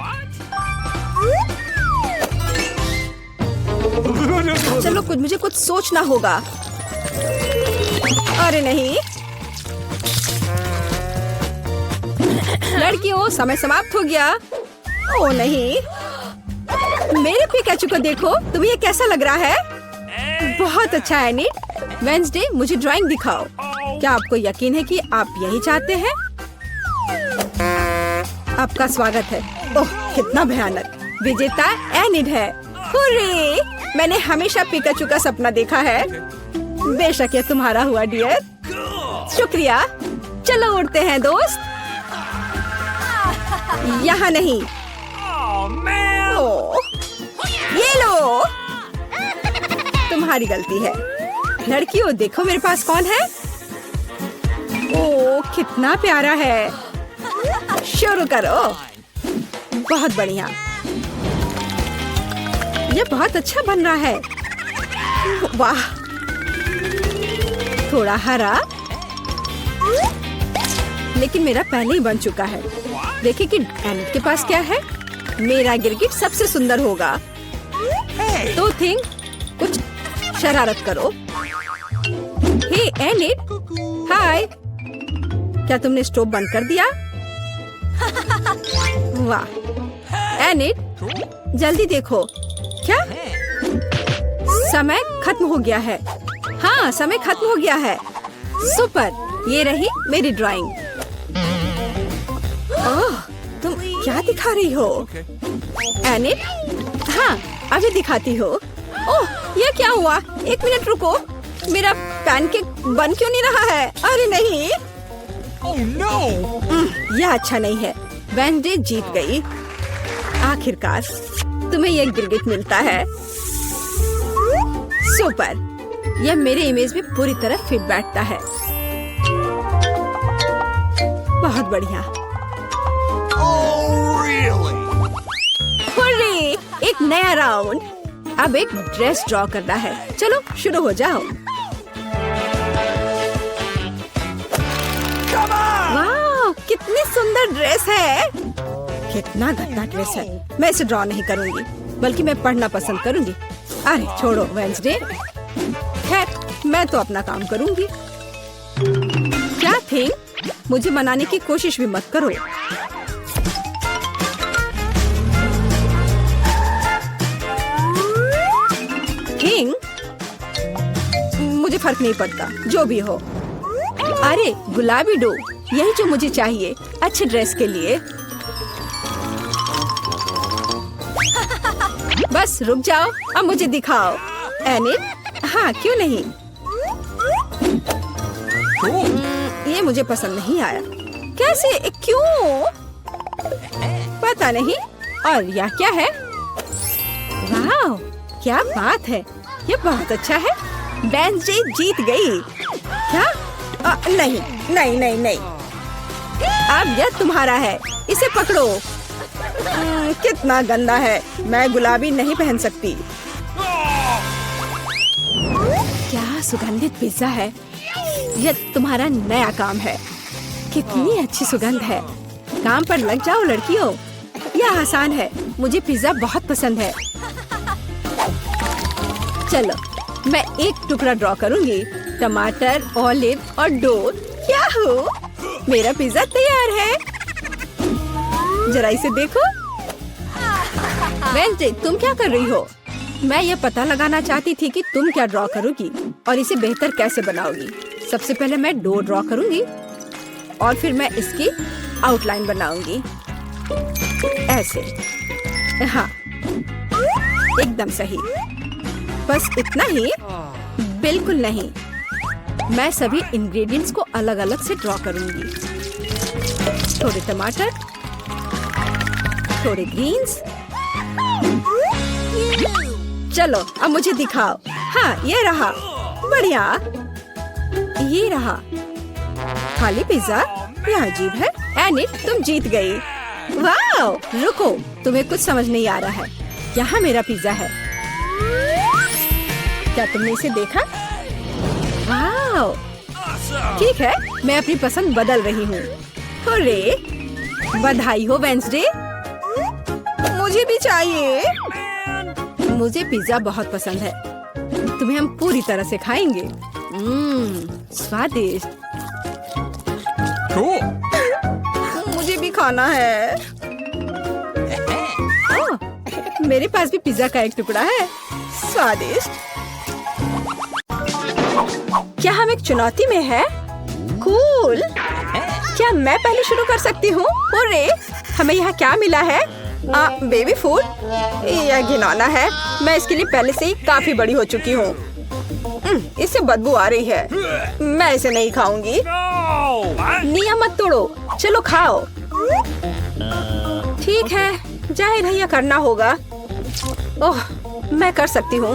चलो, मुझे कुछ सोचना होगा। अरे नहीं, लड़कियों, समय समाप्त हो गया। ओ नहीं, मेरे पिकाचू को देखो। तुम्हें ये कैसा लग रहा है? बहुत अच्छा है एनिट। वेंसडे, मुझे ड्राइंग दिखाओ। क्या आपको यकीन है कि आप यही चाहते हैं? आपका स्वागत है। ओह, कितना भयानक। विजेता एनिट है। हुर्रे! मैंने हमेशा पिकाचू का सपना देखा है। बेशक ये तुम्हारा हुआ डियर। शुक्रिया। चलो उड़ते हैं दोस्त। यहाँ नहीं। ओह, ये लो। तुम्हारी गलती है। लड़कियों, देखो मेरे पास कौन है। ओह, कितना प्यारा है। शुरू करो। बहुत बढ़िया। ये बहुत अच्छा बन रहा है। वाह, थोड़ा हरा, लेकिन मेरा पहले ही बन चुका है। देखिए कि एनिट के पास क्या है। मेरा गिरगिट सबसे सुंदर होगा। तो थिंक, कुछ शरारत करो। हे एनिट, हाय। क्या तुमने स्टोव बंद कर दिया? वाह एनिट, जल्दी देखो। क्या? समय खत्म हो गया है। हाँ, समय खत्म हो गया है। सुपर, ये रही मेरी ड्राइंग। ओह, तुम क्या दिखा रही हो? एनिट? हाँ, अभी दिखाती हो। ओह, ये क्या हुआ? एक मिनट रुको। मेरा पैनकेक बन क्यों नहीं रहा है? अरे नहीं। Oh no! यह अच्छा नहीं है। वेंसडे जीत गई। आखिरकार तुम्हें यह गिरगिट मिलता है। सुपर, यह मेरे इमेज में पूरी तरह फिट बैठता है। बहुत बढ़िया। Oh really? हुर्रे! एक नया राउंड। अब एक ड्रेस ड्रॉ करना है। चलो शुरू हो जाओ। वाह, कितनी सुंदर ड्रेस है। कितना गंदा ड्रेस है। मैं इसे ड्रॉ नहीं करूंगी, बल्कि मैं पढ़ना पसंद करूंगी। अरे छोड़ो वेंसडे। खैर, मैं तो अपना काम करूंगी। क्या थिंग? मुझे मनाने की कोशिश भी मत करो। थिंग, मुझे फर्क नहीं पड़ता, जो भी हो। अरे गुलाबी डो, यही जो मुझे चाहिए अच्छे ड्रेस के लिए। बस रुक जाओ, अब मुझे दिखाओ। एनिट? हाँ, क्यों नहीं। ये मुझे पसंद नहीं आया। कैसे? क्यों? पता नहीं। और यह क्या है? वाह, क्या बात है। ये बहुत अच्छा है। वेंसडे जीत गई। क्या? नहीं नहीं नहीं नहीं। अब यह तुम्हारा है। इसे पकड़ो। कितना गंदा है। मैं गुलाबी नहीं पहन सकती। क्या सुगंधित पिज्जा है। यह तुम्हारा नया काम है। कितनी अच्छी सुगंध है। काम पर लग जाओ लड़कियों। यह आसान है। मुझे पिज्जा बहुत पसंद है। चलो, मैं एक टुकड़ा ड्रॉ करूंगी। टमाटर, ऑलिव और डो। क्या हो? मेरा पिज्जा तैयार है। जरा इसे देखो। वेंसडे, तुम क्या कर रही हो? मैं ये पता लगाना चाहती थी कि तुम क्या ड्रॉ करोगी और इसे बेहतर कैसे बनाओगी। सबसे पहले मैं डो ड्रॉ करूंगी और फिर मैं इसकी आउटलाइन बनाऊंगी ऐसे। हाँ, एकदम सही। बस इतना ही? बिल्कुल नहीं, मैं सभी इंग्रेडिएंट्स को अलग अलग से ड्रॉ करूंगी। थोड़े टमाटर, थोड़े ग्रीन्स। चलो अब मुझे दिखाओ। हाँ, ये रहा। बढ़िया, ये रहा। खाली पिज्जा? यह अजीब है। एनी, तुम जीत गई। वाओ! रुको, तुम्हें कुछ समझ नहीं आ रहा है। यहाँ मेरा पिज्जा है। क्या तुमने इसे देखा? वाओ! ठीक है, मैं अपनी पसंद बदल रही हूँ। हुर्रे! बधाई हो वेंसडे। मुझे भी चाहिए। मुझे पिज्जा बहुत पसंद है। तुम्हें हम पूरी तरह से खाएंगे। स्वादिष्ट। Cool. मुझे भी खाना है। ओह, मेरे पास भी पिज्जा का एक टुकड़ा है। स्वादिष्ट। क्या हम एक चुनौती में हैं? कूल। क्या मैं पहले शुरू कर सकती हूँ? अरे, हमें यहाँ क्या मिला है? Baby food? यह घिनौना है। मैं इसके लिए पहले से ही काफी बड़ी हो चुकी हूँ। इससे बदबू आ रही है। मैं इसे नहीं खाऊंगी। नियम मत तोड़ो। चलो खाओ। ठीक है, जाहिर है यह करना होगा। ओह, मैं कर सकती हूँ।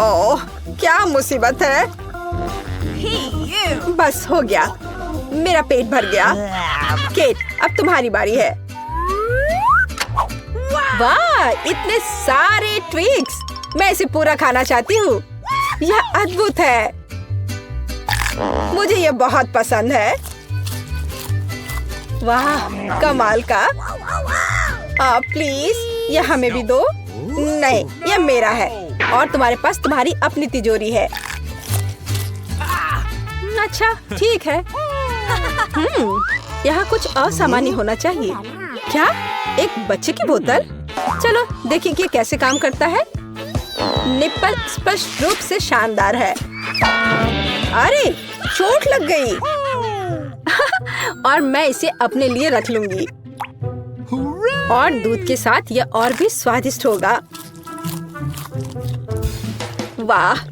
ओह, क्या मुसीबत है। बस हो गया, मेरा पेट भर गया। केट, अब तुम्हारी बारी है। वाह, इतने सारे ट्विक्स। मैं इसे पूरा खाना चाहती हूँ। यह अद्भुत है। मुझे यह बहुत पसंद है। वाह, कमाल का। प्लीज, यह हमें भी दो। नहीं, यह मेरा है और तुम्हारे पास तुम्हारी अपनी तिजोरी है। अच्छा, ठीक है। यहाँ कुछ असामान्य होना चाहिए। क्या? एक बच्चे की बोतल? चलो देखिए कि कैसे काम करता है। निप्पल स्पष्ट रूप से शानदार है। अरे, चोट लग गई। और मैं इसे अपने लिए रख लूंगी। और दूध के साथ यह और भी स्वादिष्ट होगा। वाह,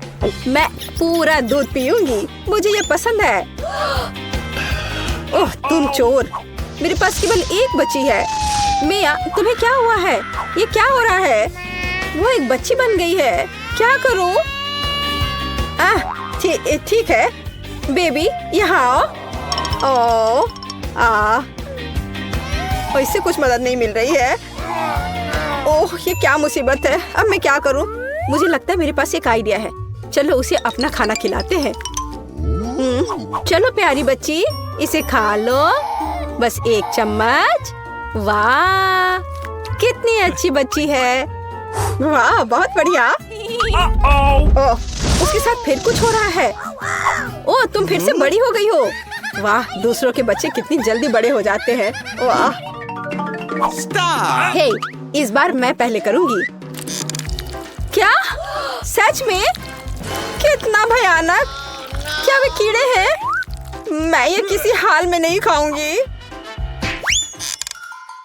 मैं पूरा दूध पीऊंगी। मुझे यह पसंद है। ओह, तुम चोर। मेरे पास केवल एक बच्ची है। मिया, तुम्हें क्या हुआ है? ये क्या हो रहा है? वो एक बच्ची बन गई है। क्या करूं? ठीक है। बेबी, यहाँ आओ। इससे कुछ मदद नहीं मिल रही है। ओह, ये क्या मुसीबत है। अब मैं क्या करूं? मुझे लगता है मेरे पास एक आइडिया है। चलो उसे अपना खाना खिलाते हैं। चलो प्यारी बच्ची, इसे खा लो। बस एक चम्मच। वाह, कितनी अच्छी बच्ची है। वाह, बहुत बढ़िया। ओह, उसके साथ फिर कुछ हो रहा है। ओह, तुम फिर से बड़ी हो गई हो। वाह, दूसरों के बच्चे कितनी जल्दी बड़े हो जाते हैं। वाह। हे, इस बार मैं पहले करूंगी। क्या? सच में? कितना भयानक। क्या वे कीड़े हैं? मैं ये किसी हाल में नहीं खाऊंगी।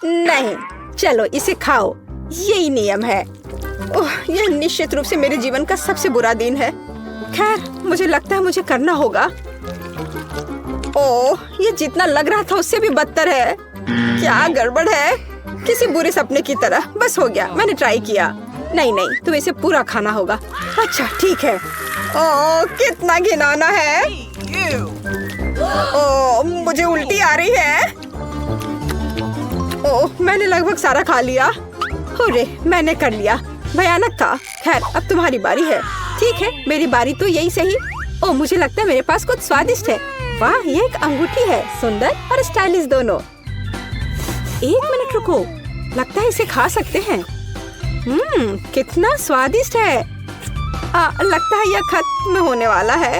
नहीं, चलो इसे खाओ। यही नियम है। ओह, यह निश्चित रूप से मेरे जीवन का सबसे बुरा दिन है। खैर, मुझे लगता है मुझे करना होगा। ओह, ये जितना लग रहा था उससे भी बदतर है। क्या गड़बड़ है? किसी बुरे सपने की तरह। बस हो गया, मैंने ट्राई किया। नहीं, तुम्हें इसे पूरा खाना होगा। अच्छा, ठीक है। ओह, कितना घिनौना है। ओह, मुझे उल्टी आ रही है। ओह, मैंने लगभग सारा खा लिया। अरे, मैंने कर लिया। भयानक था। खैर, अब तुम्हारी बारी है। ठीक है, मेरी बारी तो यही सही। ओह, मुझे लगता है मेरे पास कुछ स्वादिष्ट है। वाह, ये एक अंगूठी है। सुंदर और स्टाइलिश दोनों। एक मिनट रुको, लगता है इसे खा सकते हैं। कितना स्वादिष्ट है। लगता है यह खत्म होने वाला है।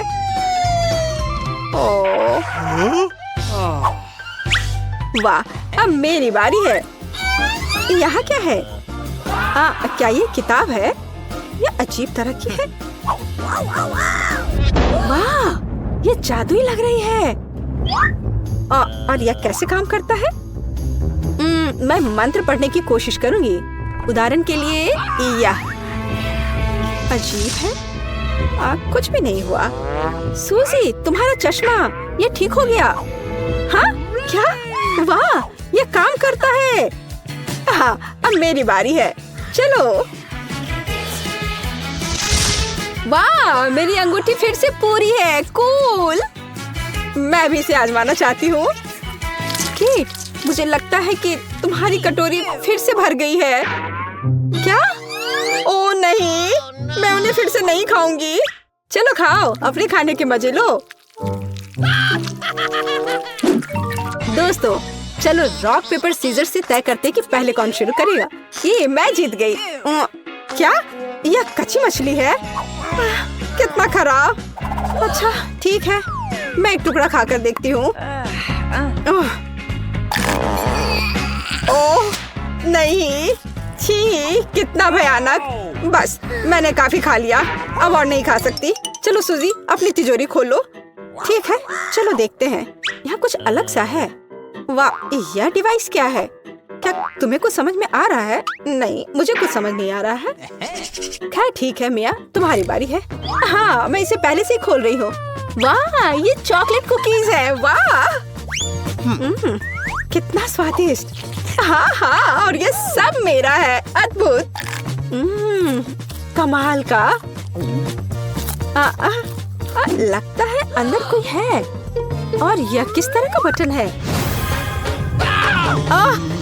ओह, वाह, अब मेरी बारी है। यहाँ क्या है? क्या ये किताब है? ये अजीब तरह की है। वाह, ये जादुई लग रही है। और यह कैसे काम करता है? मैं मंत्र पढ़ने की कोशिश करूंगी। उदाहरण के लिए यह अजीब है। कुछ भी नहीं हुआ। सूजी, तुम्हारा चश्मा ये ठीक हो गया। हाँ, क्या? वाह, ये काम करता है। हाँ, अब मेरी बारी है। चलो। वाह, मेरी अंगूठी फिर से पूरी है। कूल। मैं भी इसे आजमाना चाहती हूँ। कीट, मुझे लगता है कि तुम्हारी कटोरी फिर से भर गई है। क्या? ओ नहीं, मैं उन्हें फिर से नहीं खाऊंगी। चलो खाओ, अपने खाने के मजे लो। दोस्तों, चलो रॉक पेपर सीजर से तय करते कि पहले कौन शुरू करेगा। ये मैं जीत गई। क्या? यह कच्ची मछली है? कितना खराब। अच्छा ठीक है, मैं एक टुकड़ा खाकर देखती हूँ। ओह नहीं, छी, कितना भयानक। बस, मैंने काफी खा लिया, अब और नहीं खा सकती। चलो सूजी, अपनी तिजोरी खोलो। ठीक है, चलो देखते हैं। यहाँ कुछ अलग सा है। वाह, यह डिवाइस क्या है? क्या तुम्हें कुछ समझ में आ रहा है? नहीं, मुझे कुछ समझ नहीं आ रहा है। खैर ठीक है मिया, तुम्हारी बारी है। हाँ, मैं इसे पहले से ही खोल रही हूँ। वाह, ये चॉकलेट कुकीज है। वाह, कितना स्वादिष्ट। हाँ हाँ, और ये सब मेरा है। अद्भुत। कमाल का। लगता है अंदर कोई है। और यह किस तरह का बटन है?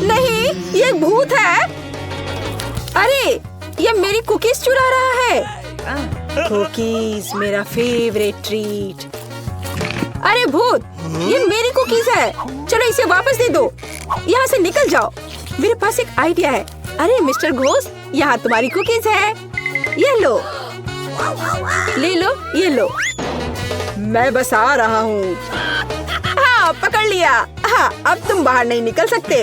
नहीं, ये एक भूत है। अरे, ये मेरी कुकीज चुरा रहा है। कुकीज, मेरा फेवरेट ट्रीट। अरे भूत, ये मेरी कुकीज है। चलो इसे वापस दे दो। यहाँ से निकल जाओ। मेरे पास एक आइडिया है। अरे मिस्टर घोस्ट, यहाँ तुम्हारी कुकीज है। ये लो, ले लो, ये लो। मैं बस आ रहा हूँ। हाँ, पकड़ लिया। हाँ, अब तुम बाहर नहीं निकल सकते।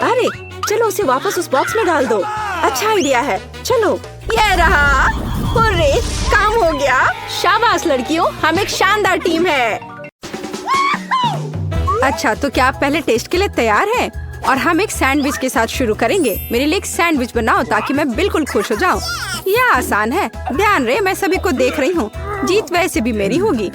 अरे चलो उसे वापस उस बॉक्स में डाल दो। अच्छा आइडिया है। चलो, ये रहा। हुर्रे, काम हो गया। शाबाश लड़कियों, हम एक शानदार टीम है। अच्छा, तो क्या आप पहले टेस्ट के लिए तैयार हैं? और हम एक सैंडविच के साथ शुरू करेंगे। मेरे लिए एक सैंडविच बनाओ ताकि मैं बिल्कुल खुश हो जाऊं। यह आसान है। ध्यान रहे, मैं सभी को देख रही हूँ। जीत वैसे भी मेरी होगी।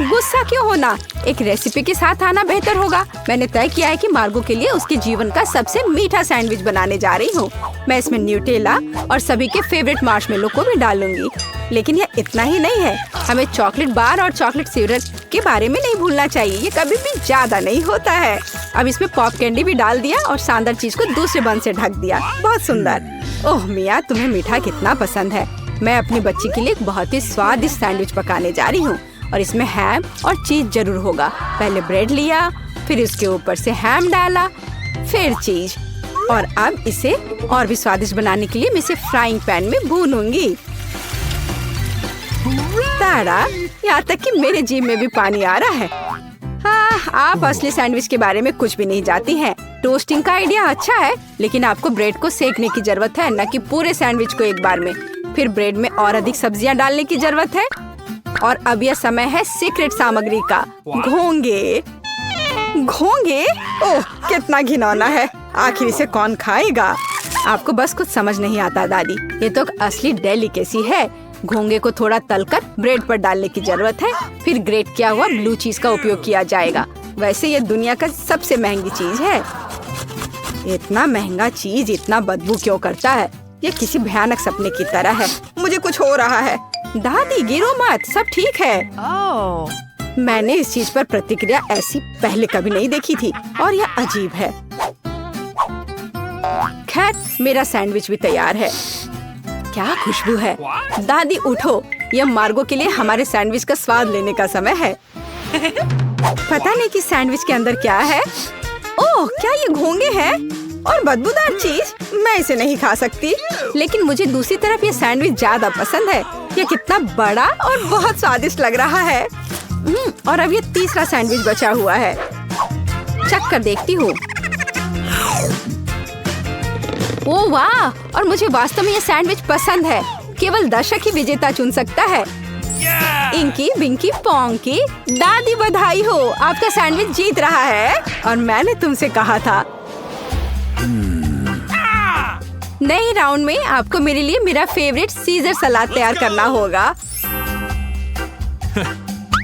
गुस्सा क्यों होना? एक रेसिपी के साथ आना बेहतर होगा। मैंने तय किया है कि मार्गो के लिए उसके जीवन का सबसे मीठा सैंडविच बनाने जा रही हूँ। मैं इसमें न्यूटेला और सभी के फेवरेट मार्शमेलो को भी डालूंगी। लेकिन यह इतना ही नहीं है। हमें चॉकलेट बार और चॉकलेट सिरप के बारे में नहीं भूलना चाहिए। ये कभी भी ज्यादा नहीं होता है। अब इसमें पॉप कैंडी भी डाल दिया और शानदार चीज को दूसरे बन से ढक दिया। बहुत सुंदर। ओह मिया, तुम्हें मीठा कितना पसंद है। मैं अपनी बच्ची के लिए एक बहुत ही स्वादिष्ट सैंडविच पकाने जा रही हूँ और इसमें हैम और चीज जरूर होगा। पहले ब्रेड लिया, फिर इसके ऊपर से हैम डाला, फिर चीज, और अब इसे और भी स्वादिष्ट बनाने के लिए मैं इसे फ्राइंग पैन में भूनूंगी। ताड़ा, यहाँ तक कि मेरे जीभ में भी पानी आ रहा है। हाँ, आप असली सैंडविच के बारे में कुछ भी नहीं जानती हैं। टोस्टिंग का आइडिया अच्छा है, लेकिन आपको ब्रेड को सेकने की जरूरत है, न कि पूरे सैंडविच को एक बार में। फिर ब्रेड में और अधिक सब्जियां डालने की जरूरत है। और अब यह समय है सीक्रेट सामग्री का, घोंगे। घोंगे? ओह, कितना घिनौना है। आखिर इसे कौन खाएगा? आपको बस कुछ समझ नहीं आता दादी। ये तो असली डेलिकेसी है। घोंगे को थोड़ा तलकर ब्रेड पर डालने की जरूरत है। फिर ग्रेट किया हुआ ब्लू चीज का उपयोग किया जाएगा। वैसे ये दुनिया का सबसे महंगी चीज है। इतना महंगा चीज इतना बदबू क्यों करता है? ये किसी भयानक सपने की तरह है। मुझे कुछ हो रहा है। दादी गिरो मत, सब ठीक है। मैंने इस चीज पर प्रतिक्रिया ऐसी पहले कभी नहीं देखी थी और यह अजीब है। खैर, मेरा सैंडविच भी तैयार है। क्या खुशबू है। दादी उठो, यह मार्गो के लिए हमारे सैंडविच का स्वाद लेने का समय है। पता नहीं कि सैंडविच के अंदर क्या है। ओह, क्या ये घोंगे हैं और बदबूदार चीज? मैं इसे नहीं खा सकती। लेकिन मुझे दूसरी तरफ ये सैंडविच ज्यादा पसंद है। ये कितना बड़ा और बहुत स्वादिष्ट लग रहा है। और अब ये तीसरा सैंडविच बचा हुआ है। चख कर देखती हूँ। ओह वाह! और मुझे वास्तव में ये सैंडविच पसंद है। केवल दर्शक ही विजेता चुन सकता है। इंकी बिंकी पोंकी, दादी बधाई हो, आपका सैंडविच जीत रहा है। और मैंने तुमसे कहा था। नए राउंड में आपको मेरे लिए मेरा फेवरेट सीजर सलाद तैयार करना होगा।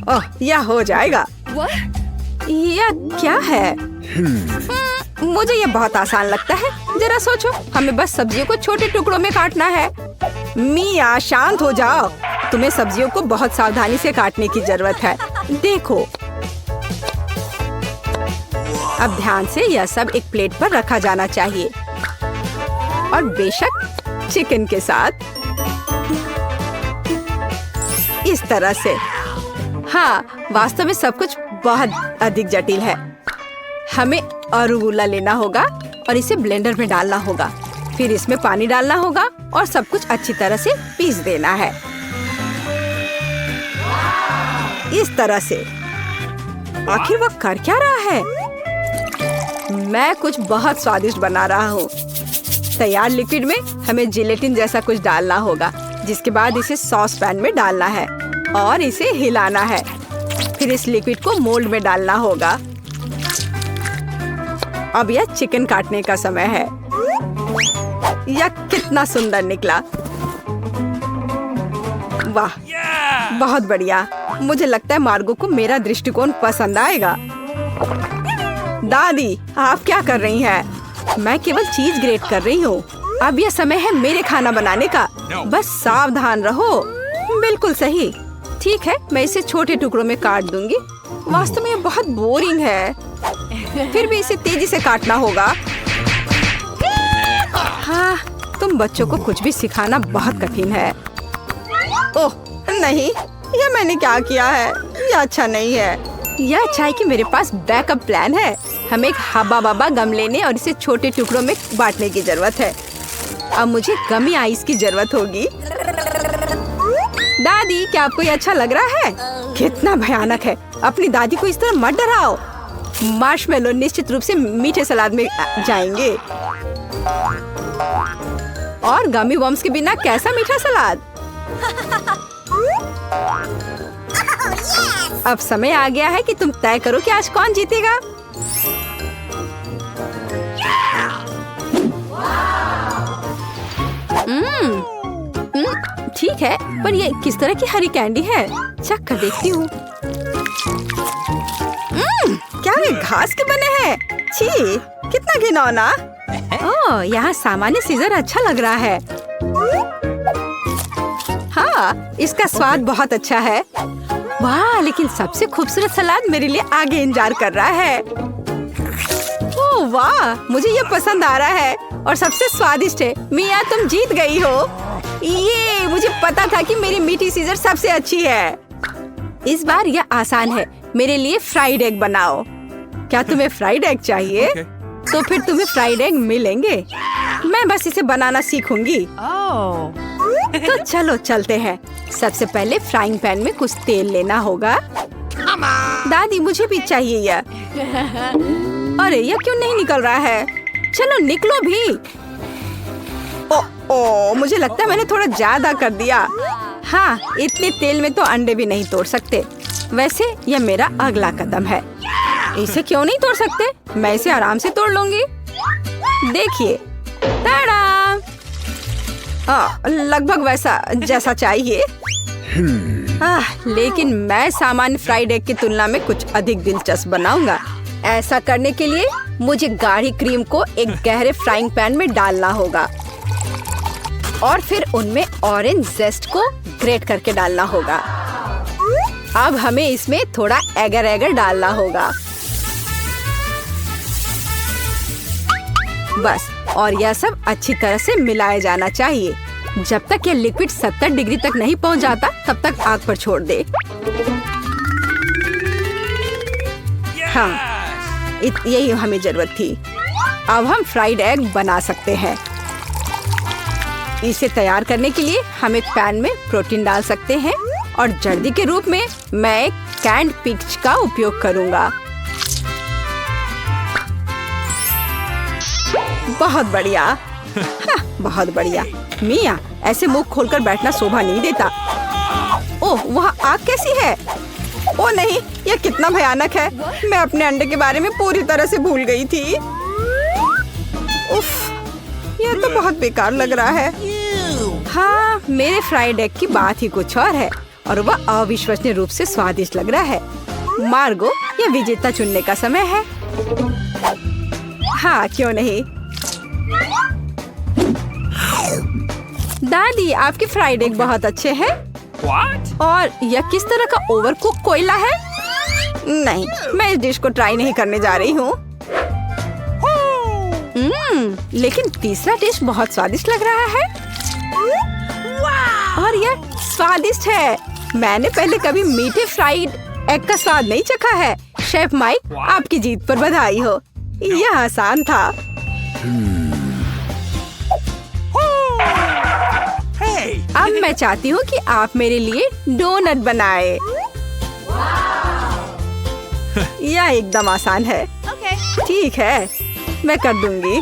ओह, यह हो जाएगा। यह क्या है? मुझे यह बहुत आसान लगता है। जरा सोचो, हमें बस सब्जियों को छोटे टुकड़ों में काटना है। मिया, शांत हो जाओ। तुम्हें सब्जियों को बहुत सावधानी से काटने की जरूरत है। देखो, अब ध्यान से यह सब एक प्लेट पर रखा जाना चाहिए। और बेशक चिकन के साथ इस तरह से। हाँ, वास्तव में सब कुछ बहुत अधिक जटिल है। हमें अरुगुला लेना होगा और इसे ब्लेंडर में डालना होगा। फिर इसमें पानी डालना होगा और सब कुछ अच्छी तरह से पीस देना है। इस तरह से। आखिर वो कर क्या रहा है? मैं कुछ बहुत स्वादिष्ट बना रहा हूँ। तैयार लिक्विड में हमें जिलेटिन जैसा कुछ डालना होगा, जिसके बाद इसे सॉस पैन में डालना है और इसे हिलाना है। फिर इस लिक्विड को मोल्ड में डालना होगा। अब यह चिकन काटने का समय है। यह कितना सुंदर निकला! वाह, बहुत बढ़िया। मुझे लगता है मार्गो को मेरा दृष्टिकोण पसंद आएगा। दादी, आप क्या कर रही हैं? मैं केवल चीज ग्रेट कर रही हूँ। अब यह समय है मेरे खाना बनाने का। बस सावधान रहो। बिल्कुल सही। ठीक है, मैं इसे छोटे टुकड़ों में काट दूंगी। वास्तव में यह बहुत बोरिंग है। फिर भी इसे तेजी से काटना होगा। हाँ, तुम बच्चों को कुछ भी सिखाना बहुत कठिन है। ओह नहीं, यह मैंने क्या किया है? यह अच्छा नहीं है। यह अच्छा है कि मेरे पास बैकअप प्लान है। हमें एक हब्बा बब्बा गम लेने और इसे छोटे टुकड़ों में बांटने की जरूरत है। अब मुझे गमी आइस की जरूरत होगी। दादी, क्या आपको ये अच्छा लग रहा है? कितना भयानक है। अपनी दादी को इस तरह मत डराओ। मार्शमेलो निश्चित रूप से मीठे सलाद में जाएंगे। और गमी वर्म्स के बिना कैसा मीठा सलाद? अब समय आ गया है कि तुम तय करो कि आज कौन जीतेगा। ठीक है, पर ये किस तरह की हरी कैंडी है? चख कर देखती हूँ। क्या वे घास के बने हैं? छी, कितना घिनौना। ओह, यहाँ सामान्य सीजर अच्छा लग रहा है। हाँ, इसका स्वाद बहुत अच्छा है। वाह, लेकिन सबसे खूबसूरत सलाद मेरे लिए आगे इंतजार कर रहा है। ओह वाह, मुझे ये पसंद आ रहा है और सबसे स्वादिष्ट है। मिया, तुम जीत गई हो। ये मुझे पता था कि मेरी मीठी सीजर सबसे अच्छी है। इस बार यह आसान है। मेरे लिए फ्राइड एग बनाओ। क्या तुम्हें फ्राइड एग चाहिए? तो फिर तुम्हें फ्राइड एग मिलेंगे। मैं बस इसे बनाना सीखूंगी। तो चलो चलते हैं। सबसे पहले फ्राइंग पैन में कुछ तेल लेना होगा। दादी, मुझे भी चाहिए यह। अरे, यह क्यों नहीं निकल रहा है? चलो निकलो भी। ओ, मुझे लगता है मैंने थोड़ा ज्यादा कर दिया। हाँ, इतने तेल में तो अंडे भी नहीं तोड़ सकते। वैसे यह मेरा अगला कदम है। इसे क्यों नहीं तोड़ सकते? मैं इसे आराम से तोड़ लूंगी। देखिए, ताड़ा! लगभग वैसा जैसा चाहिए। लेकिन मैं सामान्य फ्राइड एग की तुलना में कुछ अधिक दिलचस्प बनाऊंगा। ऐसा करने के लिए मुझे गाढ़ी क्रीम को एक गहरे फ्राइंग पैन में डालना होगा और फिर उनमें ऑरेंज जेस्ट को ग्रेट करके डालना होगा। अब हमें इसमें थोड़ा एगर एगर डालना होगा। बस, और यह सब अच्छी तरह से मिलाया जाना चाहिए। जब तक यह लिक्विड 70 डिग्री तक नहीं पहुंच जाता, तब तक आग पर छोड़ दे। हाँ, यही हमें जरूरत थी। अब हम फ्राइड एग बना सकते हैं। इसे तैयार करने के लिए हम एक पैन में प्रोटीन डाल सकते हैं और जर्दी के रूप में मैं एक कैंड पिच का उपयोग करूंगा। बहुत बढ़िया। हाँ, बहुत बढ़िया। मिया, ऐसे मुंह खोलकर बैठना शोभा नहीं देता। ओह, वहाँ आग कैसी है? ओह नहीं, यह कितना भयानक है। मैं अपने अंडे के बारे में पूरी तरह से भूल गई थी। उफ, यह तो बहुत बेकार लग रहा है। हाँ, मेरे फ्राइड एग की बात ही कुछ और है और वह अविश्वसनीय रूप से स्वादिष्ट लग रहा है। मार्गो, यह विजेता चुनने का समय है। हाँ, क्यों नहीं। दादी, आपके फ्राइड एग बहुत अच्छे हैं। What? और यह किस तरह का ओवरकुक कोयला है? नहीं, मैं इस डिश को ट्राई नहीं करने जा रही हूँ। लेकिन तीसरा डिश बहुत स्वादिष्ट लग रहा है। और यह स्वादिष्ट है। मैंने पहले कभी मीठे फ्राइड एग का स्वाद नहीं चखा है। शेफ माइक, आपकी जीत पर बधाई हो। यह आसान था। Hey! अब मैं चाहती हूँ कि आप मेरे लिए डोनट बनाए। यह एकदम आसान है। ठीक है, मैं कर दूंगी।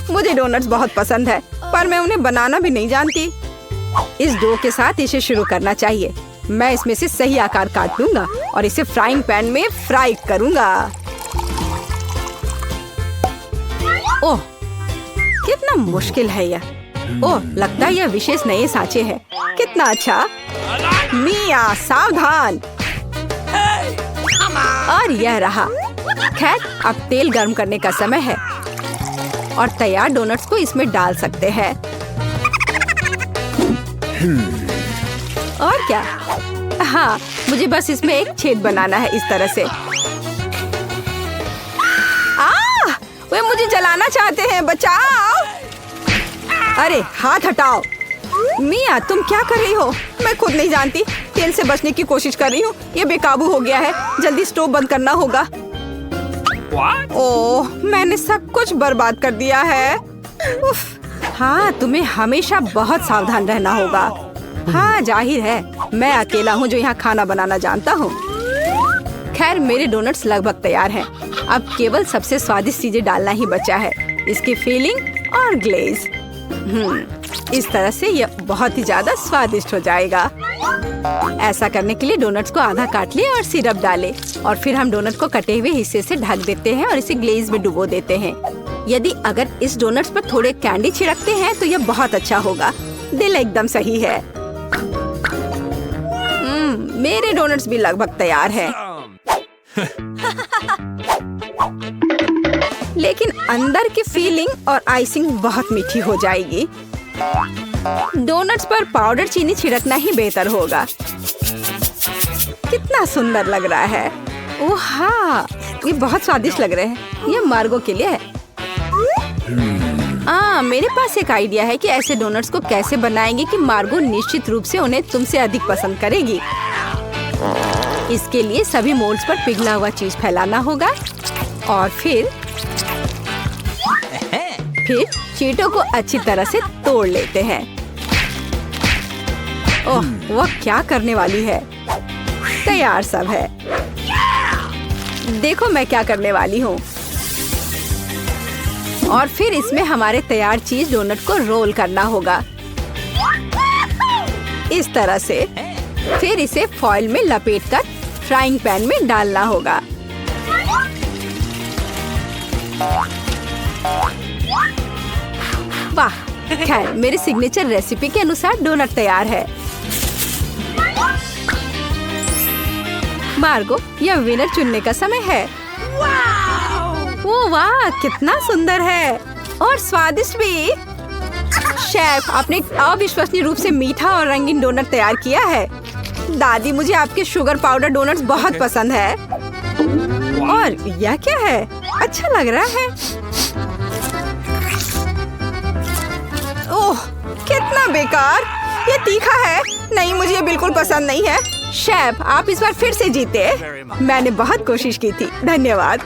मुझे डोनट्स बहुत पसंद है, पर मैं उन्हें बनाना भी नहीं जानती। इस डो के साथ इसे शुरू करना चाहिए। मैं इसमें से सही आकार काट लूंगा और इसे फ्राइंग पैन में फ्राई करूंगा। ओह, कितना मुश्किल है यह। ओह, लगता है यह विशेष नए सांचे हैं। कितना अच्छा। मिया, सावधान। और यह रहा। खैर, अब तेल गर्म करने का समय है और तैयार डोनट्स को इसमें डाल सकते हैं। और क्या? हाँ, मुझे बस इसमें एक छेद बनाना है इस तरह से। वे मुझे जलाना चाहते हैं, बचाओ। अरे हाथ हटाओ। मिया, तुम क्या कर रही हो? मैं खुद नहीं जानती। तेल से बचने की कोशिश कर रही हूँ। ये बेकाबू हो गया है। जल्दी स्टोव बंद करना होगा। What? ओह, मैंने सब कुछ बर्बाद कर दिया है। उफ, हाँ, तुम्हें हमेशा बहुत सावधान रहना होगा। हाँ, जाहिर है, मैं अकेला हूँ जो यहाँ खाना बनाना जानता हूँ। खैर, मेरे डोनट्स लगभग तैयार हैं। अब केवल सबसे स्वादिष्ट चीजें डालना ही बचा है, इसकी फिलिंग और ग्लेज। इस तरह से यह बहुत ही ज्यादा स्वादिष्ट हो जाएगा। ऐसा करने के लिए डोनट्स को आधा काट ले और सिरप डाले और फिर हम डोनट को कटे हुए हिस्से से ढक देते हैं और इसे ग्लेज में डुबो देते हैं। यदि अगर इस डोनट्स पर थोड़े कैंडी छिड़कते हैं तो यह बहुत अच्छा होगा। दिल एकदम सही है। मेरे डोनट्स भी लगभग तैयार हैं। लेकिन अंदर की फीलिंग और आइसिंग बहुत मीठी हो जाएगी। डोनट्स पर पाउडर चीनी छिड़कना ही बेहतर होगा। कितना सुंदर लग रहा है। ओह हाँ, ये बहुत स्वादिष्ट लग रहे हैं। ये मार्गो के लिए है। मेरे पास एक आइडिया है कि ऐसे डोनट्स को कैसे बनाएंगे कि मार्गो निश्चित रूप से उन्हें तुमसे अधिक पसंद करेगी। इसके लिए सभी मोल्ड्स पर पिघला हुआ चीज फैलाना होगा और फिर चीटों को अच्छी तरह से तोड़ लेते हैं। ओह, वह क्या करने वाली है। तैयार सब है। देखो मैं क्या करने वाली हूँ। और फिर इसमें हमारे तैयार चीज डोनट को रोल करना होगा इस तरह से। फिर इसे फॉइल में लपेटकर फ्राइंग पैन में डालना होगा। वाह, खैर मेरे सिग्नेचर रेसिपी के अनुसार डोनट तैयार है। मार्गो, यह विनर चुनने का समय है। ओह वाह, कितना सुंदर है और स्वादिष्ट भी। शेफ, आपने एक अविश्वसनीय रूप से मीठा और रंगीन डोनट तैयार किया है। दादी, मुझे आपके शुगर पाउडर डोनट्स बहुत पसंद है। और यह क्या है? अच्छा लग रहा है। ओह, कितना बेकार। ये तीखा है। नहीं, मुझे ये बिल्कुल पसंद नहीं है। शेफ, आप इस बार फिर से जीते। मैंने बहुत कोशिश की थी। धन्यवाद।